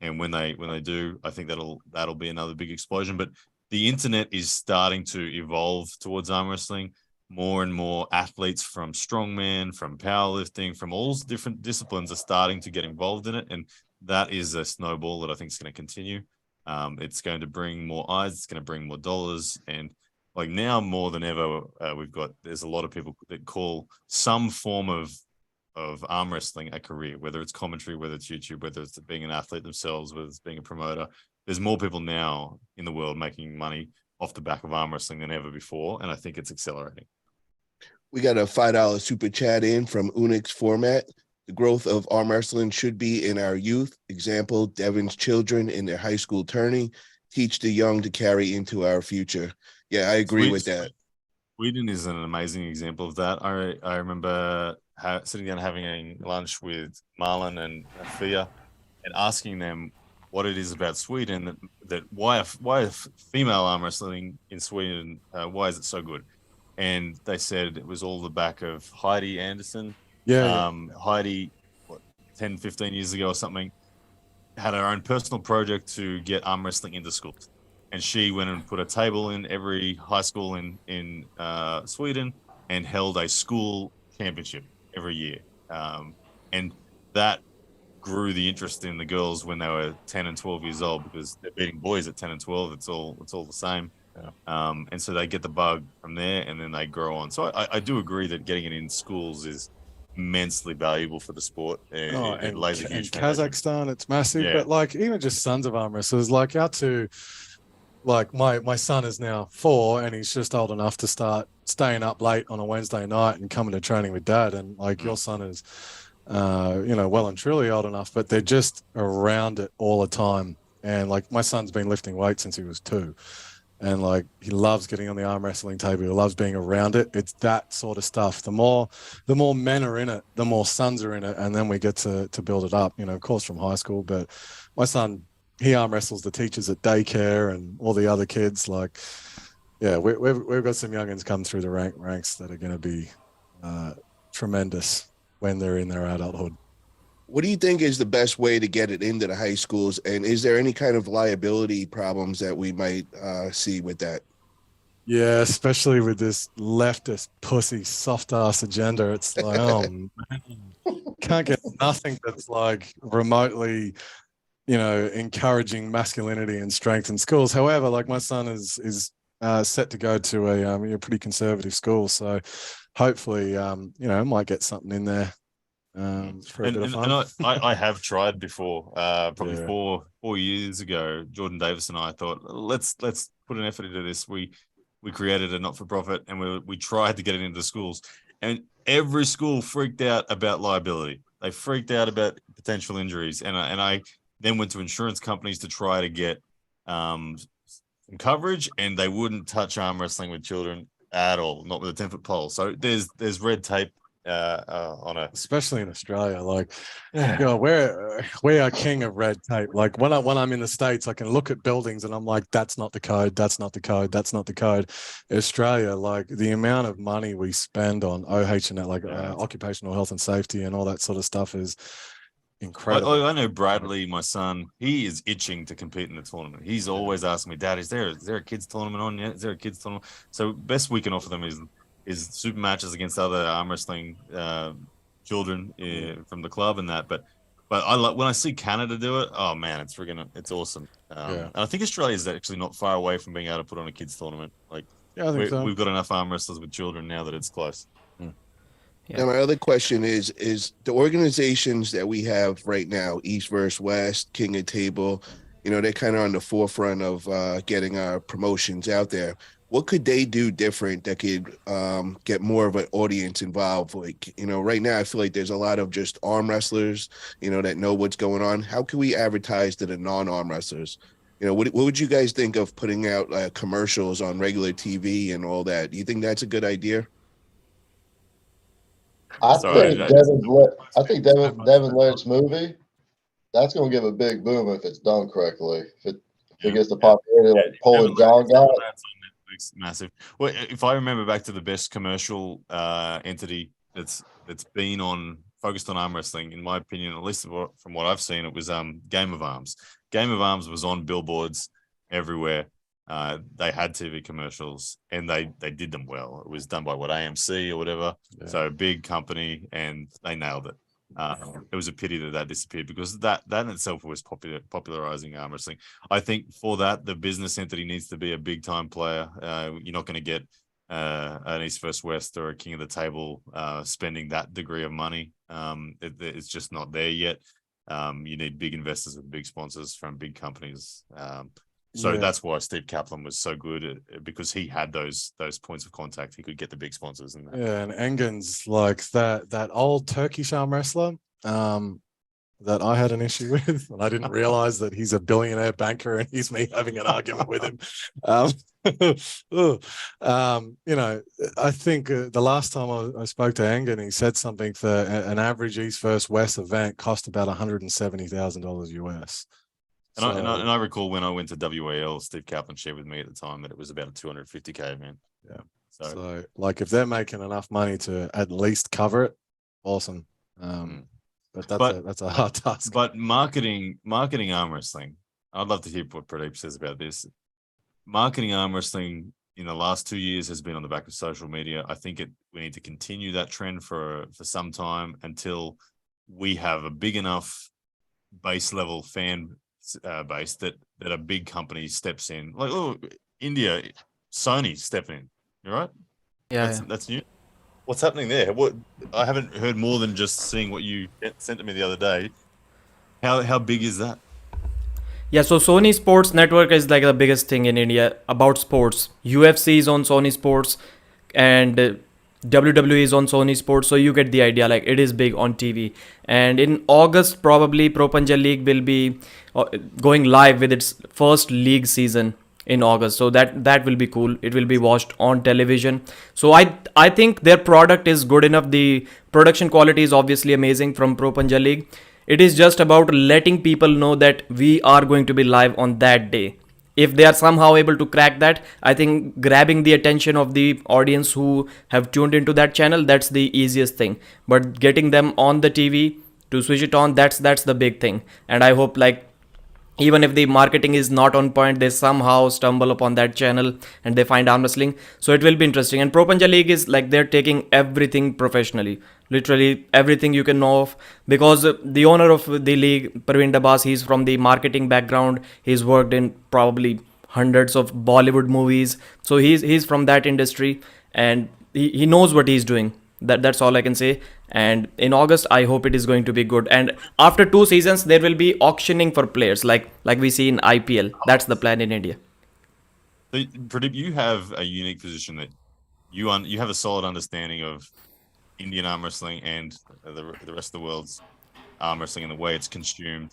And when they do, I think that'll be another big explosion. But the internet is starting to evolve towards arm wrestling. More and more athletes from strongman, from powerlifting, from all different disciplines are starting to get involved in it. And that is a snowball that I think is going to continue. It's going to bring more eyes. It's going to bring more dollars. And like now more than ever, there's a lot of people that call some form of arm wrestling a career, whether it's commentary, whether it's YouTube, whether it's being an athlete themselves, whether it's being a promoter. There's more people now in the world making money off the back of arm wrestling than ever before. And I think it's accelerating. We got a $5 super chat in from Unix Format. The growth of arm wrestling should be in our youth. Example, Devon's children in their high school tourney. Teach the young to carry into our future. Yeah, I agree with that. Sweden is an amazing example of that. I remember sitting down having a lunch with Marlon and Fia and asking them what it is about Sweden that why female arm wrestling in Sweden, why is it so good? And they said it was all the back of Heidi Anderson. Heidi, 10, 15 years ago or something, had her own personal project to get arm wrestling into schools. And she went and put a table in every high school in Sweden and held a school championship every year. And that grew the interest in the girls when they were 10 and 12 years old, because they're beating boys at 10 and 12. It's all the same. Yeah. And so they get the bug from there and then they grow on. So I do agree that getting it in schools is immensely valuable for the sport. And lays a huge Kazakhstan, it's massive. Yeah. But like even just sons of arm wrestlers, like our two, like my son is now 4 and he's just old enough to start staying up late on a Wednesday night and coming to training with dad. And like your son is, well and truly old enough, but they're just around it all the time. And like my son's been lifting weights since he was 2. And like he loves getting on the arm wrestling table. He loves being around it. It's that sort of stuff. The more men are in it, the more sons are in it, and then we get to build it up. Of course, from high school. But my son, he arm wrestles the teachers at daycare and all the other kids. Like, yeah, we've got some youngins come through the ranks that are going to be tremendous when they're in their adulthood. What do you think is the best way to get it into the high schools? And is there any kind of liability problems that we might see with that? Yeah, especially with this leftist pussy soft ass agenda. It's like, oh man, can't get nothing that's like remotely, encouraging masculinity and strength in schools. However, like my son is set to go to a pretty conservative school. So hopefully, might get something in there. For a bit of fun. And I have tried before, probably 4 years ago. Jordan Davis and I thought, let's put an effort into this. We created a not-for-profit and we tried to get it into schools, and every school freaked out about liability. They freaked out about potential injuries, and I then went to insurance companies to try to get some coverage, and they wouldn't touch arm wrestling with children at all, not with a 10-foot pole. So there's red tape. On it, especially in Australia, like we are king of red tape. Like when I'm in the States, I can look at buildings and I'm like, that's not the code, that's not the code, that's not the code. Australia, like the amount of money we spend on OH&S, like occupational health and safety and all that sort of stuff is incredible. I know Bradley, my son, he is itching to compete in the tournament. He's always asking me, Dad, is there a kids tournament on yet? Is there a kids tournament? So best we can offer them is super matches against other arm wrestling children from the club and that. But I like when I see Canada do it. Oh man, it's awesome. And I think Australia is actually not far away from being able to put on a kids tournament. Like, I think so. We've got enough arm wrestlers with children now that it's close. Now, my other question is the organizations that we have right now, East versus West, King of Table, they're kind of on the forefront of getting our promotions out there. What could they do different that could get more of an audience involved? Like, right now I feel like there's a lot of just arm wrestlers, that know what's going on. How can we advertise to the non-arm wrestlers? What would you guys think of putting out commercials on regular TV and all that? Do you think that's a good idea? I think Devin Lert's movie, that's going to give a big boom if it's done correctly. If it gets the popularity like Paul and John got. Massive. Well, if I remember back to the best commercial entity that's been on focused on arm wrestling, in my opinion, at least from what I've seen, it was Game of Arms. Game of Arms was on billboards everywhere. They had TV commercials, and they did them well. It was done by AMC or whatever, so a big company, and they nailed it. It was a pity that disappeared, because that in itself was popularizing arm wrestling. I think for that, the business entity needs to be a big time player. You're not going to get an East vs West or a King of the Table spending that degree of money. It's just not there yet. You need big investors with big sponsors from big companies. That's why Steve Kaplan was so good, because he had those points of contact. He could get the big sponsors. And Engen's like that old Turkish arm wrestler that I had an issue with, and I didn't realize that he's a billionaire banker, and he's me having an argument with him. I think the last time I spoke to Engen, he said something for an average East vs West event cost about $170,000 US. And I recall when I went to WAL, Steve Kaplan shared with me at the time that it was about $250K, man. Yeah. So like, if they're making enough money to at least cover it, awesome. But that's a hard task. But marketing arm wrestling, I'd love to hear what Pradeep says about this. Marketing arm wrestling in the last 2 years has been on the back of social media. I think we need to continue that trend for some time until we have a big enough base level fan base that a big company steps in. Like, India, Sony step in. You right? Yeah, that's new. What's happening there? What I haven't heard more than just seeing what you sent to me the other day. How big is that? Yeah, so Sony Sports Network is like the biggest thing in India about sports. UFC is on Sony Sports, and WWE is on Sony Sports, so you get the idea. Like, it is big on TV. And in August, probably Pro Punjab League will be going live with its first league season in August. So that will be cool. It will be watched on television. So I think their product is good enough. The production quality is obviously amazing from Pro Punjab League. It is just about letting people know that we are going to be live on that day. If they are somehow able to crack that, I think grabbing the attention of the audience who have tuned into that channel, that's the easiest thing. But getting them on the TV to switch it on, that's the big thing. And I hope, like, even if the marketing is not on point, they somehow stumble upon that channel and they find arm wrestling. So it will be interesting. And Pro Punjab League is like, they're taking everything professionally. Literally everything you can know of. Because the owner of the league, Praveen Dabas, he's from the marketing background. He's worked in probably hundreds of Bollywood movies. So he's from that industry. And he knows what he's doing. That's all I can say. And in August, I hope it is going to be good. And after 2 seasons, there will be auctioning for players like we see in IPL. That's the plan in India. So, Pradeep, you have a unique position that you have a solid understanding of Indian arm wrestling and the rest of the world's arm wrestling and the way it's consumed.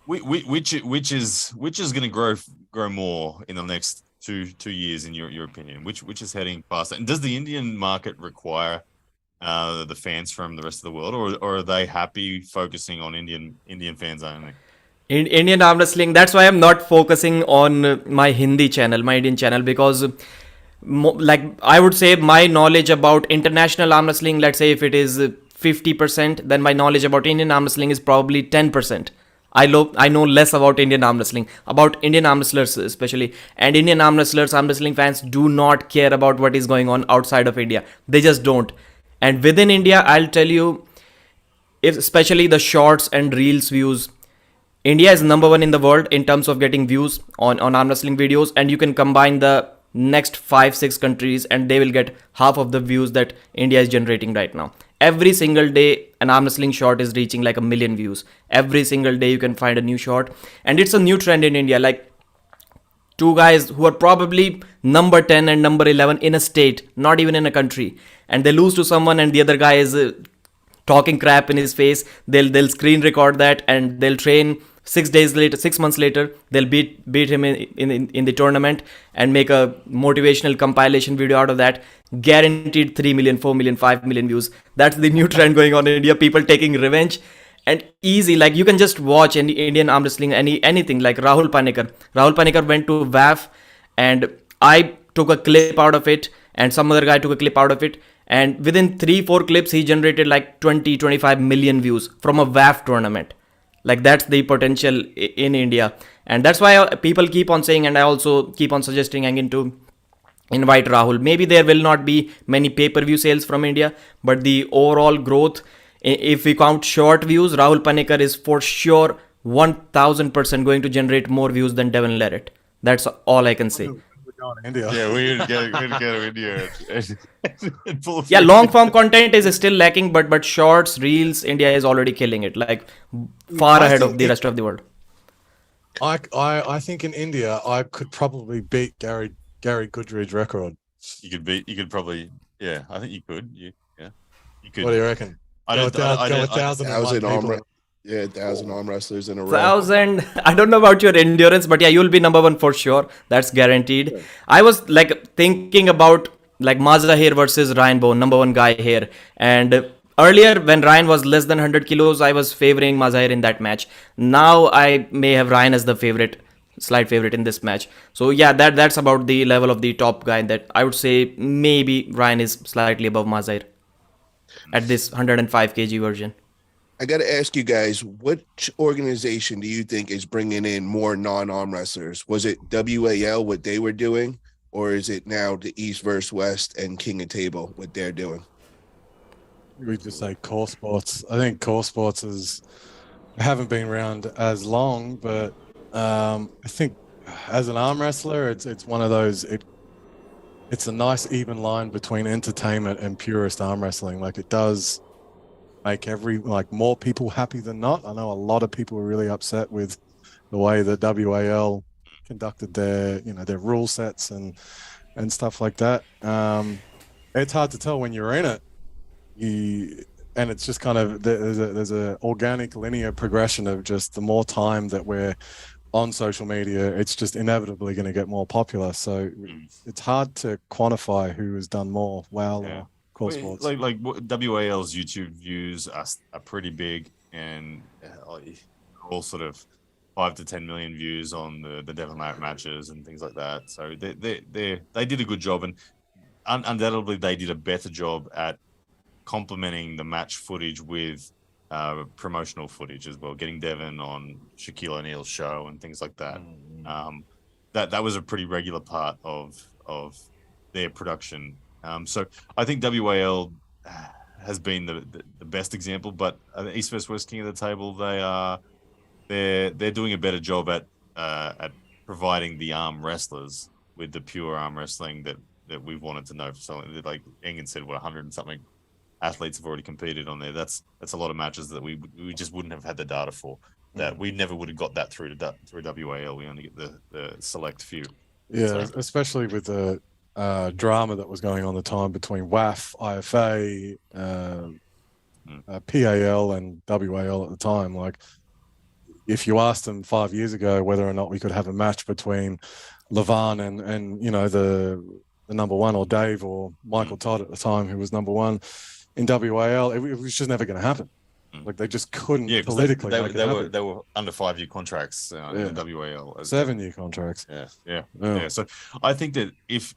Which is going to grow more in the next two years, in your opinion? Which is heading faster? And does the Indian market require the fans from the rest of the world, or are they happy focusing on Indian fans only? In Indian arm wrestling, that's why I'm not focusing on my Hindi channel, my Indian channel, because like, I would say my knowledge about international arm wrestling, let's say if it is 50%, then my knowledge about Indian arm wrestling is probably 10%. I know less about Indian arm wrestling, about Indian arm wrestlers especially. And Indian arm wrestlers, arm wrestling fans do not care about what is going on outside of India. They just don't. And within India, I'll tell you, especially the shorts and reels views, India is number 1 in the world in terms of getting views on arm wrestling videos. And you can combine the next 5-6 countries and they will get half of the views that India is generating right now. Every single day, an arm wrestling short is reaching like 1 million views. Every single day you can find a new short. And it's a new trend in India. Like, 2 guys who are probably number 10 and number 11 in a state, not even in a country, and they lose to someone and the other guy is talking crap in his face. They'll screen record that and they'll train. 6 months later, they'll beat him in the tournament and make a motivational compilation video out of that. Guaranteed 3 million, 4 million, 5 million views. That's the new trend going on in India. People taking revenge. And easy, like, you can just watch any Indian arm wrestling, anything, like Rahul Panikar. Rahul Panikar went to WAF and I took a clip out of it and some other guy took a clip out of it. And within 3-4 clips, he generated like 20-25 million views from a WAF tournament. Like that's the potential in India. And that's why people keep on saying, and I also keep on suggesting Engin to invite Rahul. Maybe there will not be many pay-per-view sales from India, but the overall growth, if we count short views, Rahul Panikar is for sure 1000% going to generate more views than Devon Larratt. That's all I can say. We're going to India. Yeah, we'd go to India. And pull Yeah, long form content is still lacking, but shorts, reels, India is already killing it, like far ahead of the rest of the world. I think in India I could probably beat Gary Goodridge's record. You could probably, yeah, I think you could. You could. What do you reckon? I Go don't, 1,001 people. Yeah, 1,000 arm wrestlers in a row. 1,000. I don't know about your endurance, but yeah, you'll be number one for sure. That's guaranteed. Yeah. I was like thinking about like Mazahir versus Ryan Bowen, number one guy here. And earlier, when Ryan was less than 100 kilos, I was favoring Mazahir in that match. Now I may have Ryan as the favorite, slight favorite in this match. So yeah, that's about the level of the top guy that I would say maybe Ryan is slightly above Mazahir at this 105 kg version. I got to ask you guys, which organization do you think is bringing in more non-arm wrestlers? Was it WAL, what they were doing, or is it now the East versus West and King of Table, what they're doing? We just say Core Sports. I think Core Sports haven't been around as long, but I think as an arm wrestler, it's one of those. It's a nice even line between entertainment and purist arm wrestling. Like it does make more people happy than not. I know a lot of people were really upset with the way that WAL conducted their rule sets and stuff like that. It's hard to tell when you're in it. And it's just kind of there's a organic linear progression of just the more time that we're on social media, it's just inevitably going to get more popular. So it's hard to quantify who has done more. Or Core Sports. Like WAL's YouTube views are pretty big, and all sort of 5 to 10 million views on the Devon Larratt matches and things like that. So they did a good job, and undoubtedly they did a better job at complementing the match footage with promotional footage as well, getting Devon on Shaquille O'Neal's show and things like that. That was a pretty regular part of their production. So I think WAL has been the best example, but East vs West King of the Table, they're doing a better job at providing the arm wrestlers with the pure arm wrestling that we've wanted to know for so long. Like Engin said, 100 and something athletes have already competed on there. That's a lot of matches that we just wouldn't have had the data for. That we never would have got that through WAL. We only get the select few. Yeah, so, especially with the drama that was going on at the time between WAF, IFA, PAL, and WAL at the time. Like, if you asked them 5 years ago whether or not we could have a match between Levan and the number one, or Dave or Michael Todd at the time, who was number one in WAL, it was just never going to happen. Like they just couldn't politically. They were under 5-year contracts in the WAL. 7-year contracts. Yeah. So I think that if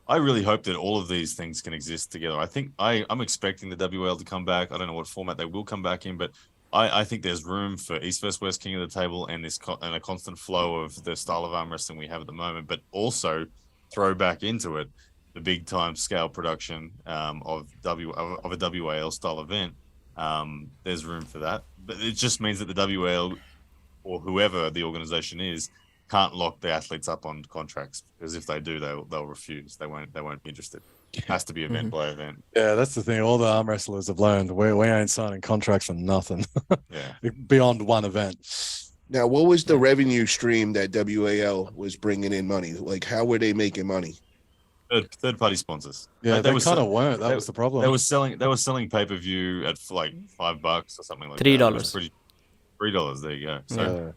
I really hope that all of these things can exist together. I think I'm expecting the WAL to come back. I don't know what format they will come back in, but I think there's room for East vs West King of the Table and a constant flow of the style of arm wrestling we have at the moment, but also throw back into it the big time scale production of a WAL style event. There's room for that, but it just means that the WAL or whoever the organization is can't lock the athletes up on contracts, because if they do, they'll refuse. They won't be interested. It has to be event by event. Yeah, that's the thing. All the arm wrestlers have learned we ain't signing contracts for nothing. Beyond one event. Now, what was the revenue stream that WAL was bringing in money? Like, how were they making money? Third party sponsors. Yeah, they kind of weren't. That was the problem. They were selling pay-per-view at like $5 or something like $3. That. $3. There you go. So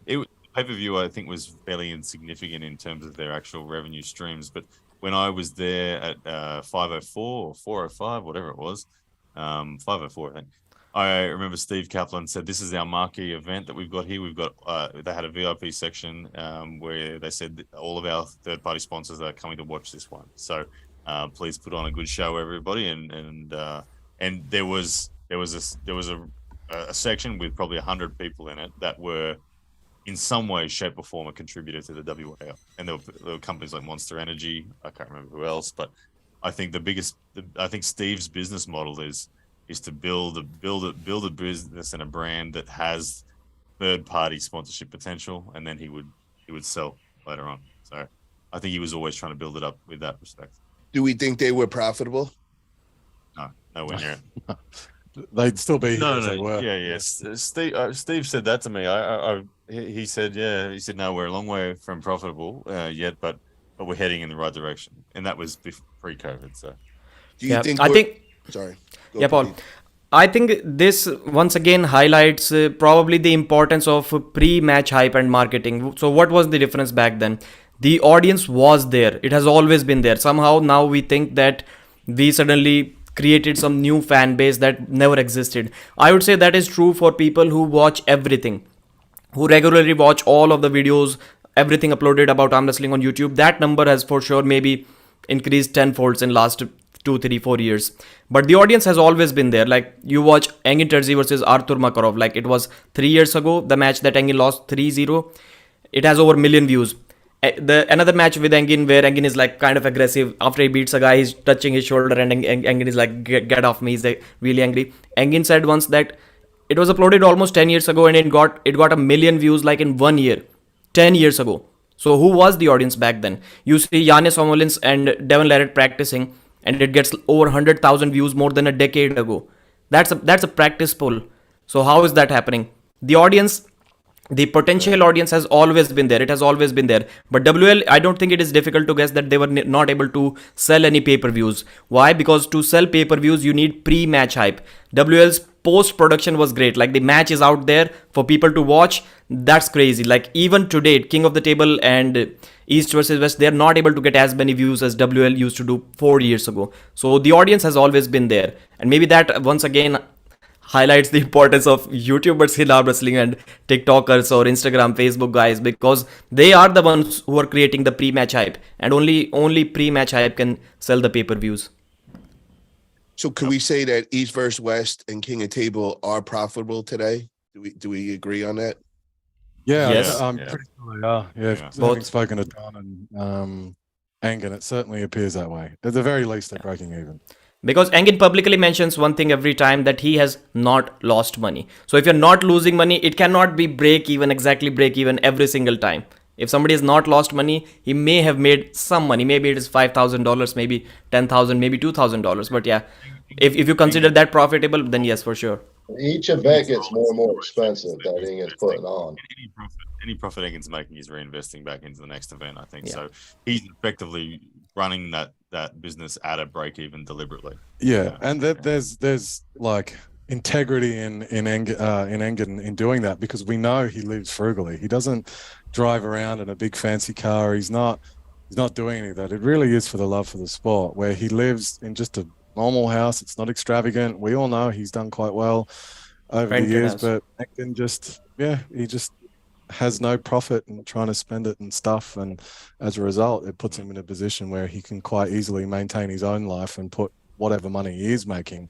pay-per-view, I think, was fairly insignificant in terms of their actual revenue streams. But when I was there at 504 or 405, whatever it was, 504, I think, I remember Steve Kaplan said, "This is our marquee event that we've got here. We've got they had a VIP section where they said all of our third-party sponsors are coming to watch this one." So Please put on a good show, everybody. And there was a section with probably 100 people in it that were in some way, shape, or form a contributor to the WAL. And there were companies like Monster Energy. I can't remember who else, but I think I think Steve's business model is to build a business and a brand that has third-party sponsorship potential, and then he would sell later on. So I think he was always trying to build it up with that respect. Do we think they were profitable? No, nowhere near it. They'd still be here if No, they were. Yes. Steve said that to me. He said, no, we're a long way from profitable yet, but we're heading in the right direction, and that was pre-COVID. So, do you think? Sorry. Yeah, Paul. I think this once again highlights probably the importance of pre-match hype and marketing. So, what was the difference back then? The audience was there. It has always been there. Somehow now we think that we suddenly created some new fan base that never existed. I would say that is true for people who watch everything, who regularly watch all of the videos, everything uploaded about arm wrestling on YouTube. That number has for sure maybe increased tenfolds in last 2, 3, 4 years. But the audience has always been there. Like you watch Engin Terzi versus Artur Makarov, like it was 3 years ago, the match that Engin lost 3-0. It has over 1 million views. Another match with Engin where Engin is like kind of aggressive. After he beats a guy, he's touching his shoulder and Engin is like, get off me. He's like really angry. Engin said once that it was uploaded almost 10 years ago and it got 1 million views like in 1 year, 10 years ago. So who was the audience back then? You see Yannis Omolins and Devon Larratt practicing and it gets over 100,000 views more than a decade ago. That's a practice poll. So how is that happening? The audience, the potential audience has always been there. It has always been there. But WL, I don't think it is difficult to guess that they were not able to sell any pay-per-views. Why? Because to sell pay-per-views, you need pre-match hype. WL's post-production was great. Like the match is out there for people to watch. That's crazy. Like even today, King of the Table and East versus West, they're not able to get as many views as WL used to do 4 years ago. So the audience has always been there. And maybe that once again highlights the importance of YouTubers in arm wrestling and TikTokers or Instagram, Facebook guys, because they are the ones who are creating the pre-match hype, and only pre-match hype can sell the pay-per-views. So can we say that East versus West and King of Table are profitable today? Do we agree on that? Yeah, yes. I'm pretty sure they are. Yeah, having spoken to Don and Engin, it certainly appears that way. At the very least, they're breaking even. Because Engin publicly mentions one thing every time, that he has not lost money. So if you're not losing money, it cannot be exactly break even every single time. If somebody has not lost money, he may have made some money. Maybe it is $5,000, maybe $10,000, maybe $2,000. But yeah, if you consider that profitable, then yes, for sure. Each event gets more and more expensive that Engin's putting on. Any profit Engin's making is reinvesting back into the next event, I think. Yeah. So he's effectively running that business at a break even deliberately. Yeah, and there's like integrity in Engin in doing that, because we know he lives frugally. He doesn't drive around in a big fancy car. He's not doing any of that. It really is for the love for the sport, where he lives in just a normal house. It's not extravagant. We all know he's done quite well over the years, but Engin he just has no profit in trying to spend it and stuff, and as a result it puts him in a position where he can quite easily maintain his own life and put whatever money he is making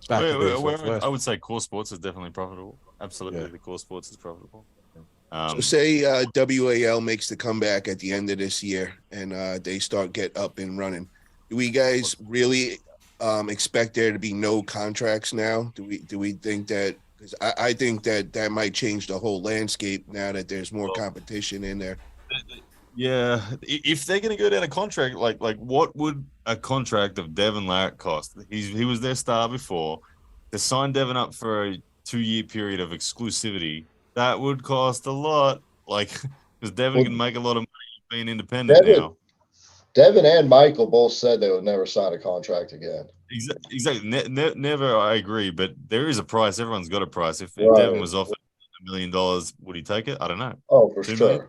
back. I would say core sports is definitely profitable. Absolutely, yeah. The core sports is profitable. So say WAL makes the comeback at the end of this year and they start get up and running. Do we guys really expect there to be no contracts now? Do we think that? Because I think that might change the whole landscape now that there's more competition in there. Yeah, if they're going to go down a contract, like what would a contract of Devon Larratt cost? He was their star before. To sign Devon up for a 2-year period of exclusivity, that would cost a lot. Like, because Devon can make a lot of money being independent now. Devon and Michael both said they would never sign a contract again. Exactly. Never, I agree. But there is a price. Everyone's got a price. If Devon was offered $1 million, would he take it? I don't know. Oh, for sure. Million?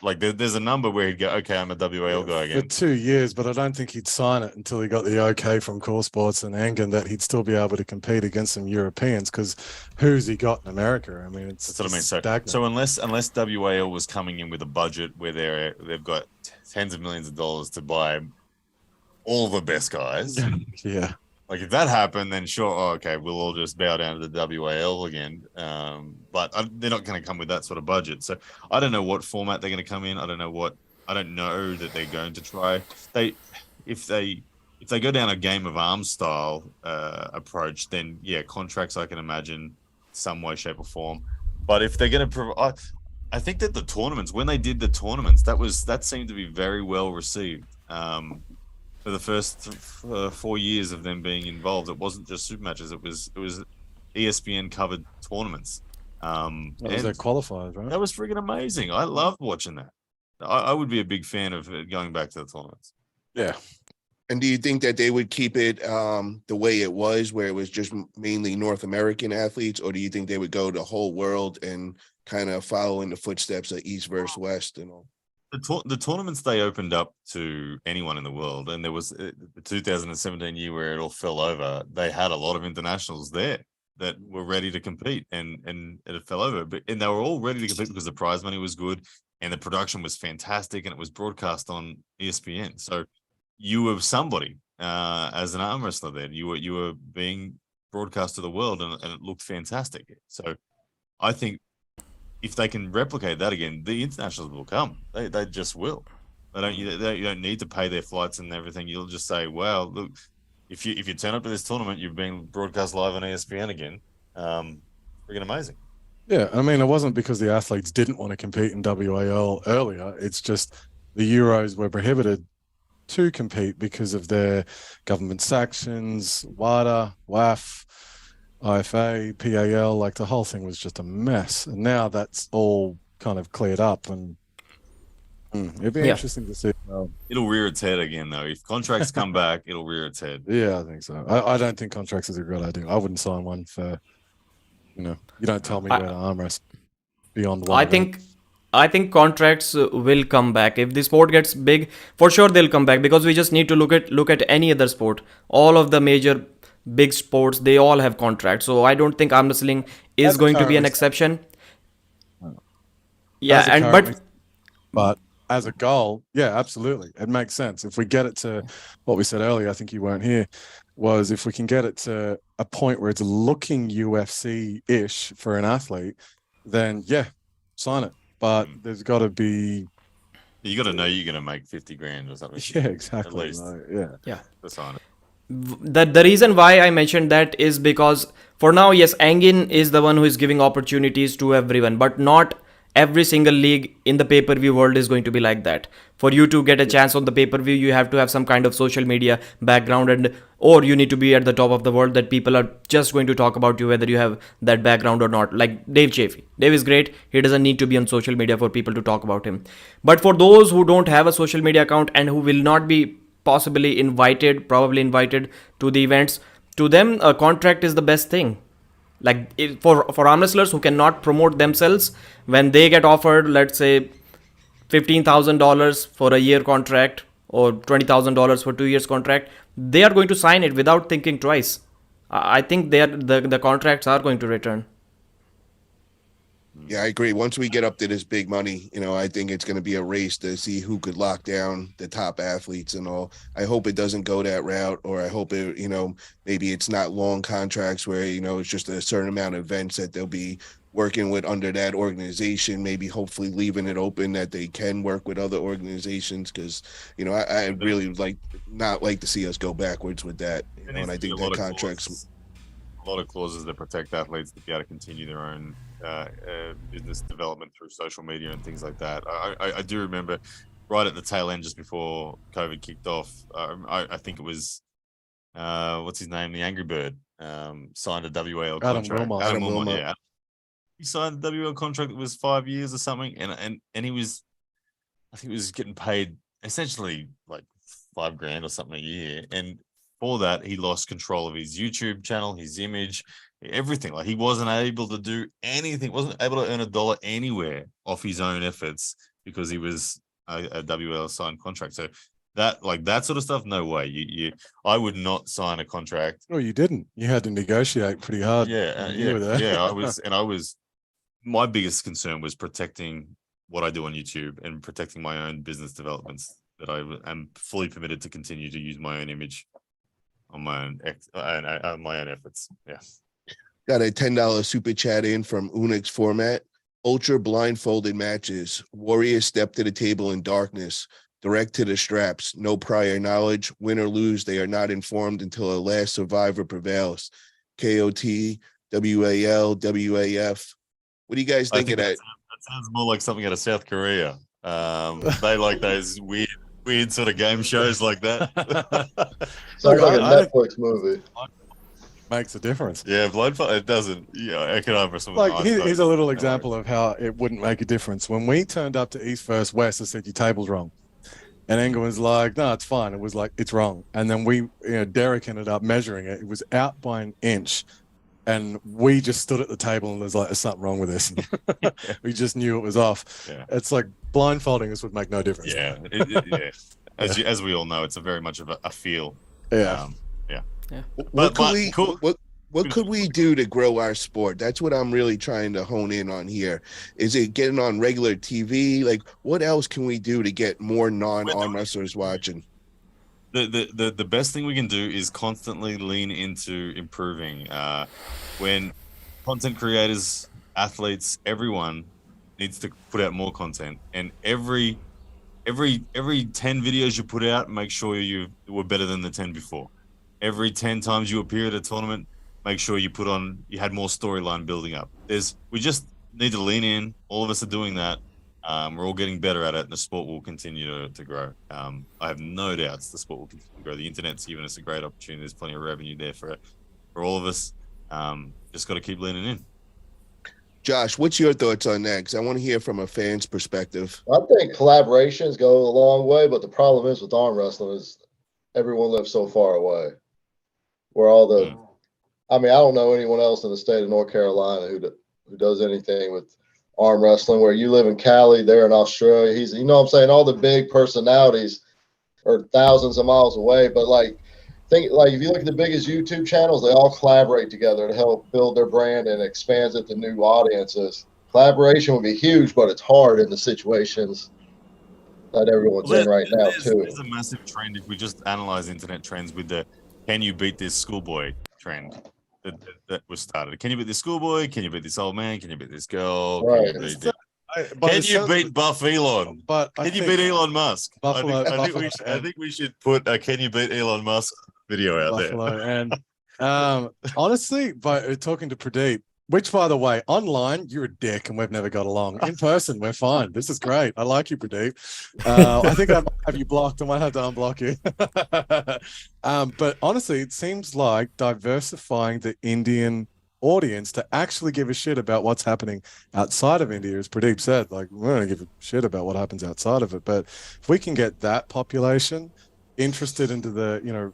Like there's a number where he'd go, okay, I'm a WAL guy again. For 2 years, but I don't think he'd sign it until he got the okay from Core Sports and Engin that he'd still be able to compete against some Europeans, because who's he got in America? I mean, that's what I mean. So unless WAL was coming in with a budget where they've got tens of millions of dollars to buy all the best guys. Yeah. Like if that happened, then sure, okay, we'll all just bow down to the WAL again. But they're not going to come with that sort of budget. So I don't know what format they're going to come in. I don't know that they're going to try. If they go down a game of arms style approach, then yeah, contracts I can imagine some way, shape, or form. But if they're going to provide, I think that the tournaments, when they did the tournaments, that seemed to be very well received. For the first 4 years of them being involved, it wasn't just super matches. It was ESPN covered tournaments. That was their qualifiers, right? That was freaking amazing. I loved watching that. I would be a big fan of going back to the tournaments. Yeah. And do you think that they would keep it the way it was, where it was just mainly North American athletes, or do you think they would go the whole world and kind of follow in the footsteps of East versus West and all? The tournaments they opened up to anyone in the world, and there was the 2017 year where it all fell over. They had a lot of internationals there that were ready to compete, and it fell over. And they were all ready to compete because the prize money was good and the production was fantastic, and it was broadcast on ESPN. So you were somebody as an arm wrestler. Then you were being broadcast to the world, and it looked fantastic. So I think if they can replicate that again, the internationals will come. They just will. You don't need to pay their flights and everything. You'll just say, "Wow, look, if you turn up to this tournament, you've been broadcast live on ESPN again. Freaking amazing." Yeah, I mean, it wasn't because the athletes didn't want to compete in WAL earlier. It's just the Euros were prohibited to compete because of their government sanctions, WADA, WAF, IFA, PAL, like the whole thing was just a mess. And now that's all kind of cleared up, and it'd be interesting to see. It'll rear its head again, though. If contracts come back, it'll rear its head. Yeah, I think so. I don't think contracts is a great idea. I wouldn't sign one for, you don't tell me where to arm wrestle beyond one. I think contracts will come back. If the sport gets big, for sure they'll come back, because we just need to look at any other sport. All of the major big sports, they all have contracts. So I don't think arm wrestling is going to be an exception. Yeah, and but as a goal, yeah, absolutely, it makes sense. If we get it to what we said earlier, I think you weren't here, was if we can get it to a point where it's looking UFC-ish for an athlete, then yeah, sign it. But there's got to be. You got to know you're going to make 50 grand or something. Yeah, exactly. At least. Yeah. To sign it. The reason why I mentioned that is because for now, yes, Engin is the one who is giving opportunities to everyone, but not every single league in the pay-per-view world is going to be like that. For you to get a chance on the pay-per-view, you have to have some kind of social media background, or you need to be at the top of the world, that people are just going to talk about you whether you have that background or not. Like Dave Chaffee. Dave is great. He doesn't need to be on social media for people to talk about him. But for those who don't have a social media account and who will not be probably invited to the events, to them a contract is the best thing. Like for arm wrestlers who cannot promote themselves, when they get offered, let's say $15,000 for a year contract or $20,000 for 2 years contract, they are going to sign it without thinking twice. I think the contracts are going to return. Yeah, I agree. Once we get up to this big money, I think it's going to be a race to see who could lock down the top athletes and all. I hope it doesn't go that route, or I hope it, maybe it's not long contracts where, it's just a certain amount of events that they'll be working with under that organization, maybe hopefully leaving it open that they can work with other organizations. Cause I really not like to see us go backwards with that. And I think that contracts, a lot of clauses that protect athletes to be able to continue their own business development through social media and things like that. I do remember right at the tail end, just before COVID kicked off, I think it was what's his name, the Angry Bird, signed a WAL contract. Adam Wilmot, yeah. He signed a WAL contract that was 5 years or something, and he was, I think he was getting paid essentially like $5,000 or something a year, and for that he lost control of his YouTube channel, his image, everything. Like he wasn't able to do anything, wasn't able to earn a dollar anywhere off his own efforts because he was a WL signed contract. So that sort of stuff, no way. I would not sign a contract. Oh, you didn't. You had to negotiate pretty hard. I was. My biggest concern was protecting what I do on YouTube and protecting my own business developments that I am fully permitted to continue to use my own image on my own efforts. Yeah. Got a $10 super chat in from Unix format. Ultra blindfolded matches. Warriors step to the table in darkness. Direct to the straps. No prior knowledge. Win or lose, they are not informed until a last survivor prevails. KOT, WAL, WAF. What do you guys think of that? That sounds more like something out of South Korea. They like those weird sort of game shows like that. Sounds like a Netflix movie. Makes a difference. Yeah, blindfold. It doesn't. Yeah, I can understand. Like here's a little example of how it wouldn't make a difference. When we turned up to East vs West, I said your table's wrong, and Engel was like, "No, it's fine." It was like it's wrong, and then Derek ended up measuring it. It was out by an inch, and we just stood at the table and was like, "There's something wrong with this." We just knew it was off. Yeah. It's like blindfolding us would make no difference. Yeah, as we all know, it's a very much of a feel. Yeah. What could we do to grow our sport? That's what I'm really trying to hone in on here. Is it getting on regular TV? Like, what else can we do to get more non-arm wrestlers watching? The best thing we can do is constantly lean into improving. When content creators, athletes, everyone needs to put out more content, and every 10 videos you put out, make sure you were better than the 10 before. Every 10 times you appear at a tournament, make sure you had more storyline building up. We just need to lean in. All of us are doing that. We're all getting better at it, and the sport will continue to grow. I have no doubts the sport will continue to grow. The internet's given us a great opportunity. There's plenty of revenue there for all of us. Just got to keep leaning in. Josh, what's your thoughts on that? Because I want to hear from a fan's perspective. I think collaborations go a long way, but the problem is with arm wrestling is everyone lives so far away. Where I don't know anyone else in the state of North Carolina who does anything with arm wrestling. Where you live in Cali, they're in Australia. You know what I'm saying? All the big personalities are thousands of miles away. But if you look at the biggest YouTube channels, they all collaborate together to help build their brand and expands it to new audiences. Collaboration would be huge, but it's hard in the situations that everyone's in right now too. There's a massive trend if we just analyze internet trends with the "Can you beat this schoolboy?" trend that was started. Can you beat this schoolboy? Can you beat this old man? Can you beat this girl? Right. Can you beat Buff Elon? Can you beat Elon Musk? I think we should put a "Can you beat Elon Musk" video out there. And honestly, by talking to Pradeep, which, by the way, online, you're a dick and we've never got along. In person, we're fine. This is great. I like you, Pradeep. I think I might have you blocked. I might have to unblock you. But honestly, it seems like diversifying the Indian audience to actually give a shit about what's happening outside of India, as Pradeep said, like, we don't give a shit about what happens outside of it. But if we can get that population interested into the,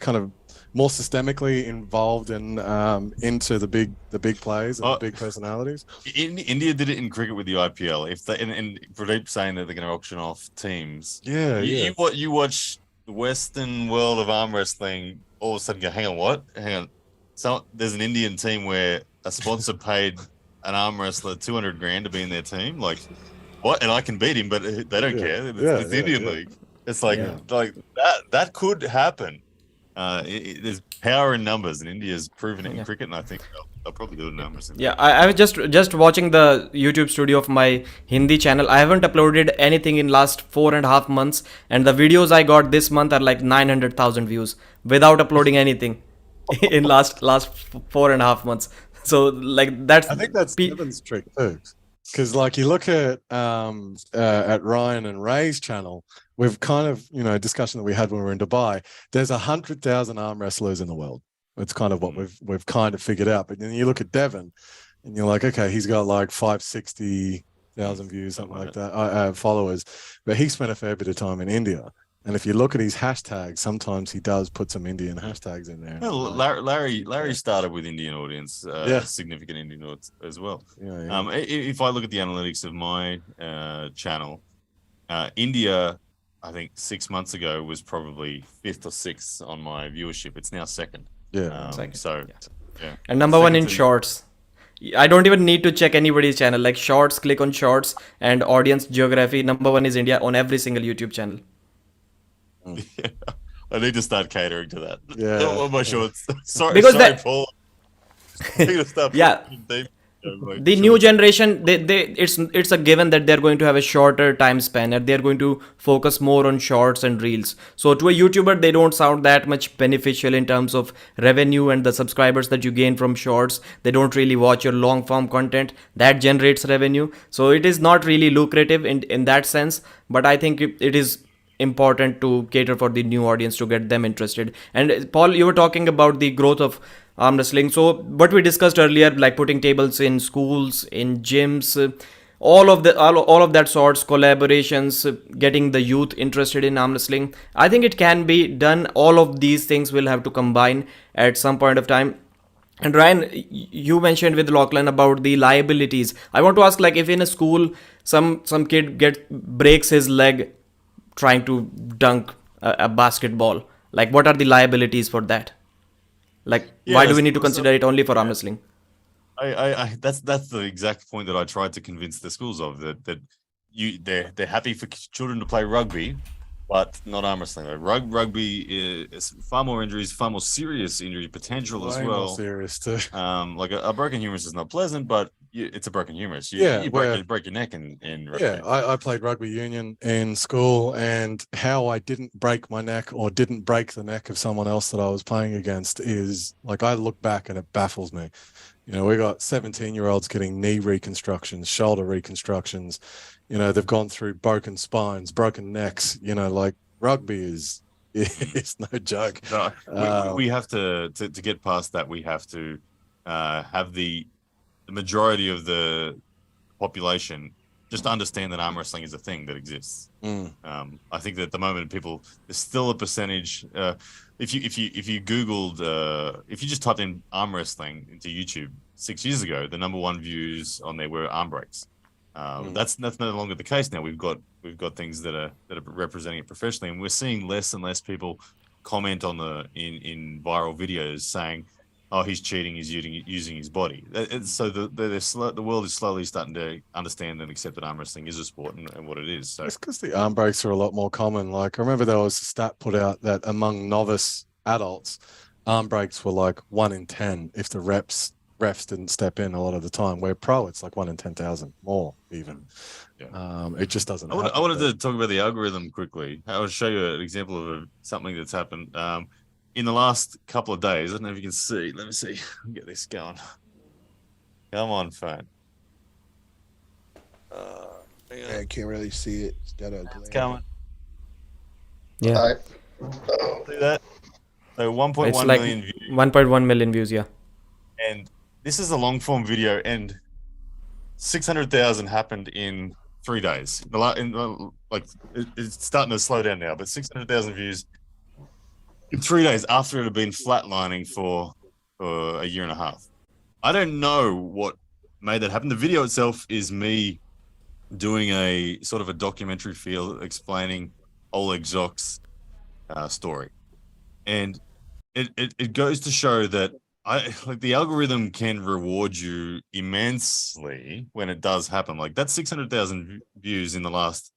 kind of more systemically involved and into the big plays and the big personalities. India did it in cricket with the IPL. If they and Pradeep saying that they're going to auction off teams. You watch the Western world of arm wrestling. All of a sudden, go, hang on. So there's an Indian team where a sponsor paid an arm wrestler $200,000 to be in their team. Like, what? And I can beat him, but they don't care. It's the Indian league. It's like that could happen. There's power in numbers, and India's proven it in cricket, and I think they'll probably do it in numbers. I was just watching the YouTube studio of my Hindi channel. I haven't uploaded anything in last 4.5 months, and the videos I got this month are like 900,000 views without uploading anything in last 4.5 months. So like I think that's Devin's trick too. Because like you look at Ryan and Ray's channel, we've kind of, a discussion that we had when we were in Dubai. There's 100,000 arm wrestlers in the world. It's kind of what we've kind of figured out. But then you look at Devin and you're like, okay, he's got like 560,000 views, something like that, followers. But he spent a fair bit of time in India. And if you look at his hashtags, sometimes he does put some Indian hashtags in there. Well, Larry started with Indian audience, significant Indian audience as well. If I look at the analytics of my channel, India, I think 6 months ago was probably 5th or 6th on my viewership. It's now 2nd. Second. So, and number 1 in shorts. I don't even need to check anybody's channel. Like shorts, click on shorts and audience geography. Number one is India on every single YouTube channel. Yeah. I need to start catering to that. Yeah. On my shorts. Sorry, Because sorry, that- Paul. I need to start Yeah. putting deep, like, The new shorts. generation, it's a given that they're going to have a shorter time span and they're going to focus more on shorts and reels. So to a YouTuber, they don't sound that much beneficial in terms of revenue and the subscribers that you gain from shorts. They don't really watch your long form content that generates revenue. So it is not really lucrative in that sense. But I think it is important to cater for the new audience to get them interested. And Paul, you were talking about the growth of arm wrestling. So what we discussed earlier, like putting tables in schools, in gyms, all of that sorts, collaborations, getting the youth interested in arm wrestling. I think it can be done. All of these things will have to combine at some point of time. And Ryan, you mentioned with Lachlan about the liabilities. I want to ask, like, if in a school some kid breaks his leg trying to dunk a basketball, like what are the liabilities for that? Like, Yeah, why do we need to so- consider it only for arm wrestling? I that's the exact point that I tried to convince the schools of, that they're happy for children to play rugby, but not arm wrestling. Like rugby is far more injuries, far more serious injury potential as Way well. more serious too. Like a broken humerus is not pleasant, but it's a broken humerus. You break your neck in rugby. Yeah, I played rugby union in school, and how I didn't break my neck or didn't break the neck of someone else that I was playing against is, like, I look back and it baffles me. You know, we got 17-year-olds getting knee reconstructions, shoulder reconstructions. You know, they've gone through broken spines, broken necks. You know, like, rugby is no joke. No, we have to get past that. We have to have the majority of the population just understand that arm wrestling is a thing that exists. I think that at the moment there's still a percentage. If you Googled, if you just typed in arm wrestling into YouTube 6 years ago, the number one views on there were arm breaks. That's no longer the case now. We've got things that are representing it professionally, and we're seeing less and less people comment on in viral videos saying, "Oh, he's cheating. He's using his body." So the world is slowly starting to understand and accept that arm wrestling is a sport and what it is. So it's because the arm breaks are a lot more common. Like, I remember there was a stat put out that among novice adults, arm breaks were like 1 in 10 if the refs didn't step in a lot of the time. Where pro, it's like 1 in 10,000, more even. Yeah. It just doesn't. I wanted to talk about the algorithm quickly. I'll show you an example of something that's happened in the last couple of days. I don't know if you can see. Let me see. Get this going. Come on, phone. I can't really see it. It's got a It's coming. Yeah. All right. See that? So 1.1 It's like million views. 1.1 million views, yeah. And this is a long form video, and 600,000 happened in 3 days. It's starting to slow down now, but 600,000 views in 3 days after it had been flatlining for a year and a half. I don't know what made that happen. The video itself is me doing a sort of a documentary feel explaining Oleg Zok's story. And it goes to show that the algorithm can reward you immensely when it does happen. Like, that 600,000 views in the last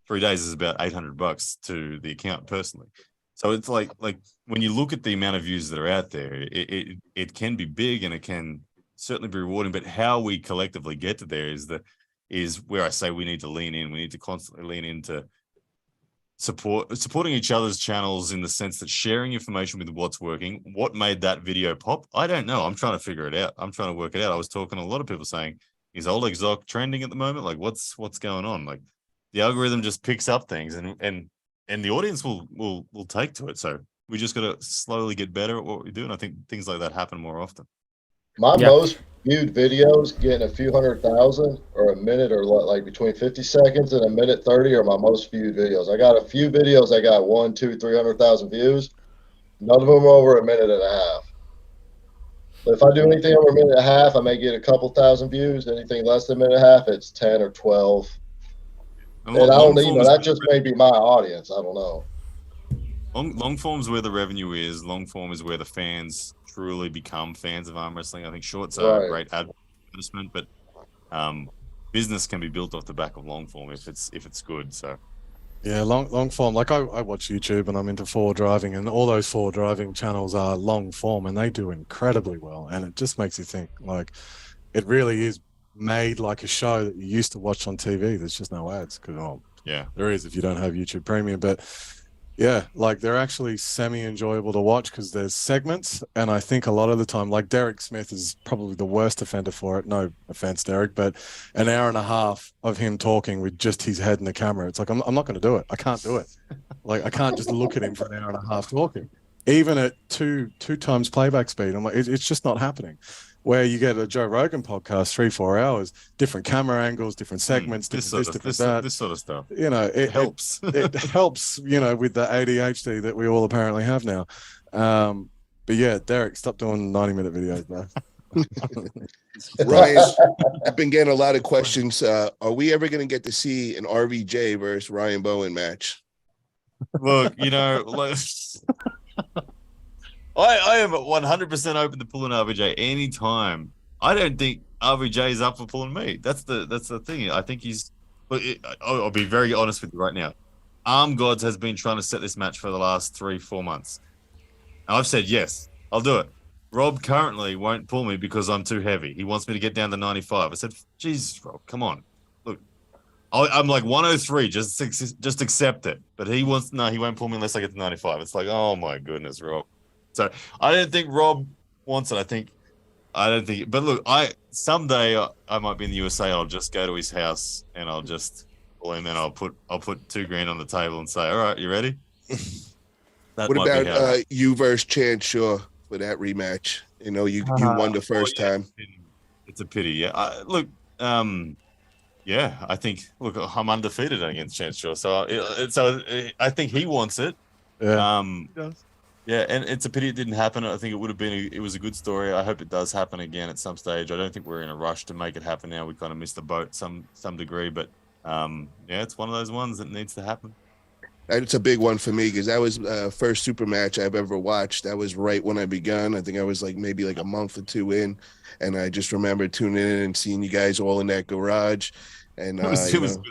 3 days is about $800 to the account personally. So it's like when you look at the amount of views that are out there, it can be big and it can certainly be rewarding. But how we collectively get to there is where I say we need to lean in. We need to constantly lean into supporting each other's channels, in the sense that sharing information with what's working. What made that video pop? I don't know. I'm trying to figure it out. I'm trying to work it out. I was talking to a lot of people saying, is Oleg Zok trending at the moment? Like, what's going on? Like, the algorithm just picks up things and the audience will take to it. So we just got to slowly get better at what we do. And I think things like that happen more often. My most viewed videos getting a few 100,000 or a minute, or like between 50 seconds and a minute 30 are my most viewed videos. I got a few videos that got 100,000, 200,000, 300,000 views. None of them are over a minute and a half. But if I do anything over a minute and a half, I may get a couple thousand views. Anything less than a minute and a half, it's 10 or 12. And I don't know, that just may be my audience. I don't know. Long form's where the revenue is. Long form is where the fans truly become fans of arm wrestling. I think shorts are a great ad advertisement, but business can be built off the back of long form if it's good. So yeah, long form. Like I watch YouTube and I'm into forward driving, and all those forward driving channels are long form, and they do incredibly well. And it just makes you think, like, it really is made like a show that you used to watch on TV. There's just no ads because yeah, there is if you don't have YouTube Premium, but yeah, like they're actually semi-enjoyable to watch because there's segments, and I think a lot of the time, like Derek Smith is probably the worst offender for it. No offense, Derek, but an hour and a half of him talking with just his head in the camera, it's like I'm not going to do it. I can't do it. Like I can't just look at him for an hour and a half talking, even at two times playback speed. I'm like, it's just not happening. Where you get a Joe Rogan podcast, 3-4 hours, different camera angles, different segments, this different sort of stuff. You know, it helps. It helps, you know, with the ADHD that we all apparently have now. But yeah, Derek, stop doing 90-minute videos, man. Ryan, I've been getting a lot of questions. Are we ever going to get to see an RVJ versus Ryan Bowen match? Look, you know, like, I am 100% open to pulling RVJ anytime. I don't think RVJ is up for pulling me. That's the thing. I think he's. But I'll be very honest with you right now. Arm Gods has been trying to set this match for the last 3-4 months. And I've said yes, I'll do it. Rob currently won't pull me because I'm too heavy. He wants me to get down to 95. I said, "Jesus, Rob, come on. Look, I'm like 103. Just accept it." But he won't pull me unless I get to 95. It's like, oh my goodness, Rob. So I don't think Rob wants it. But look, someday I might be in the USA. I'll just go to his house and I'll just pull him and I'll put $2,000 on the table and say, "All right, you ready?" What about you versus Chance Shaw for that rematch? You know, you won the first time. It's a pity. Yeah. Yeah, I think. Look, I'm undefeated against Chance Shaw, so I think he wants it. Yeah. Yeah, and it's a pity it didn't happen. I think it was a good story. I hope it does happen again at some stage. I don't think we're in a rush to make it happen now. We kind of missed the boat some degree, but yeah, it's one of those ones that needs to happen. It's a big one for me because that was first super match I've ever watched. That was right when I begun. I think I was maybe a month or two in, and I just remember tuning in and seeing you guys all in that garage. And it was good.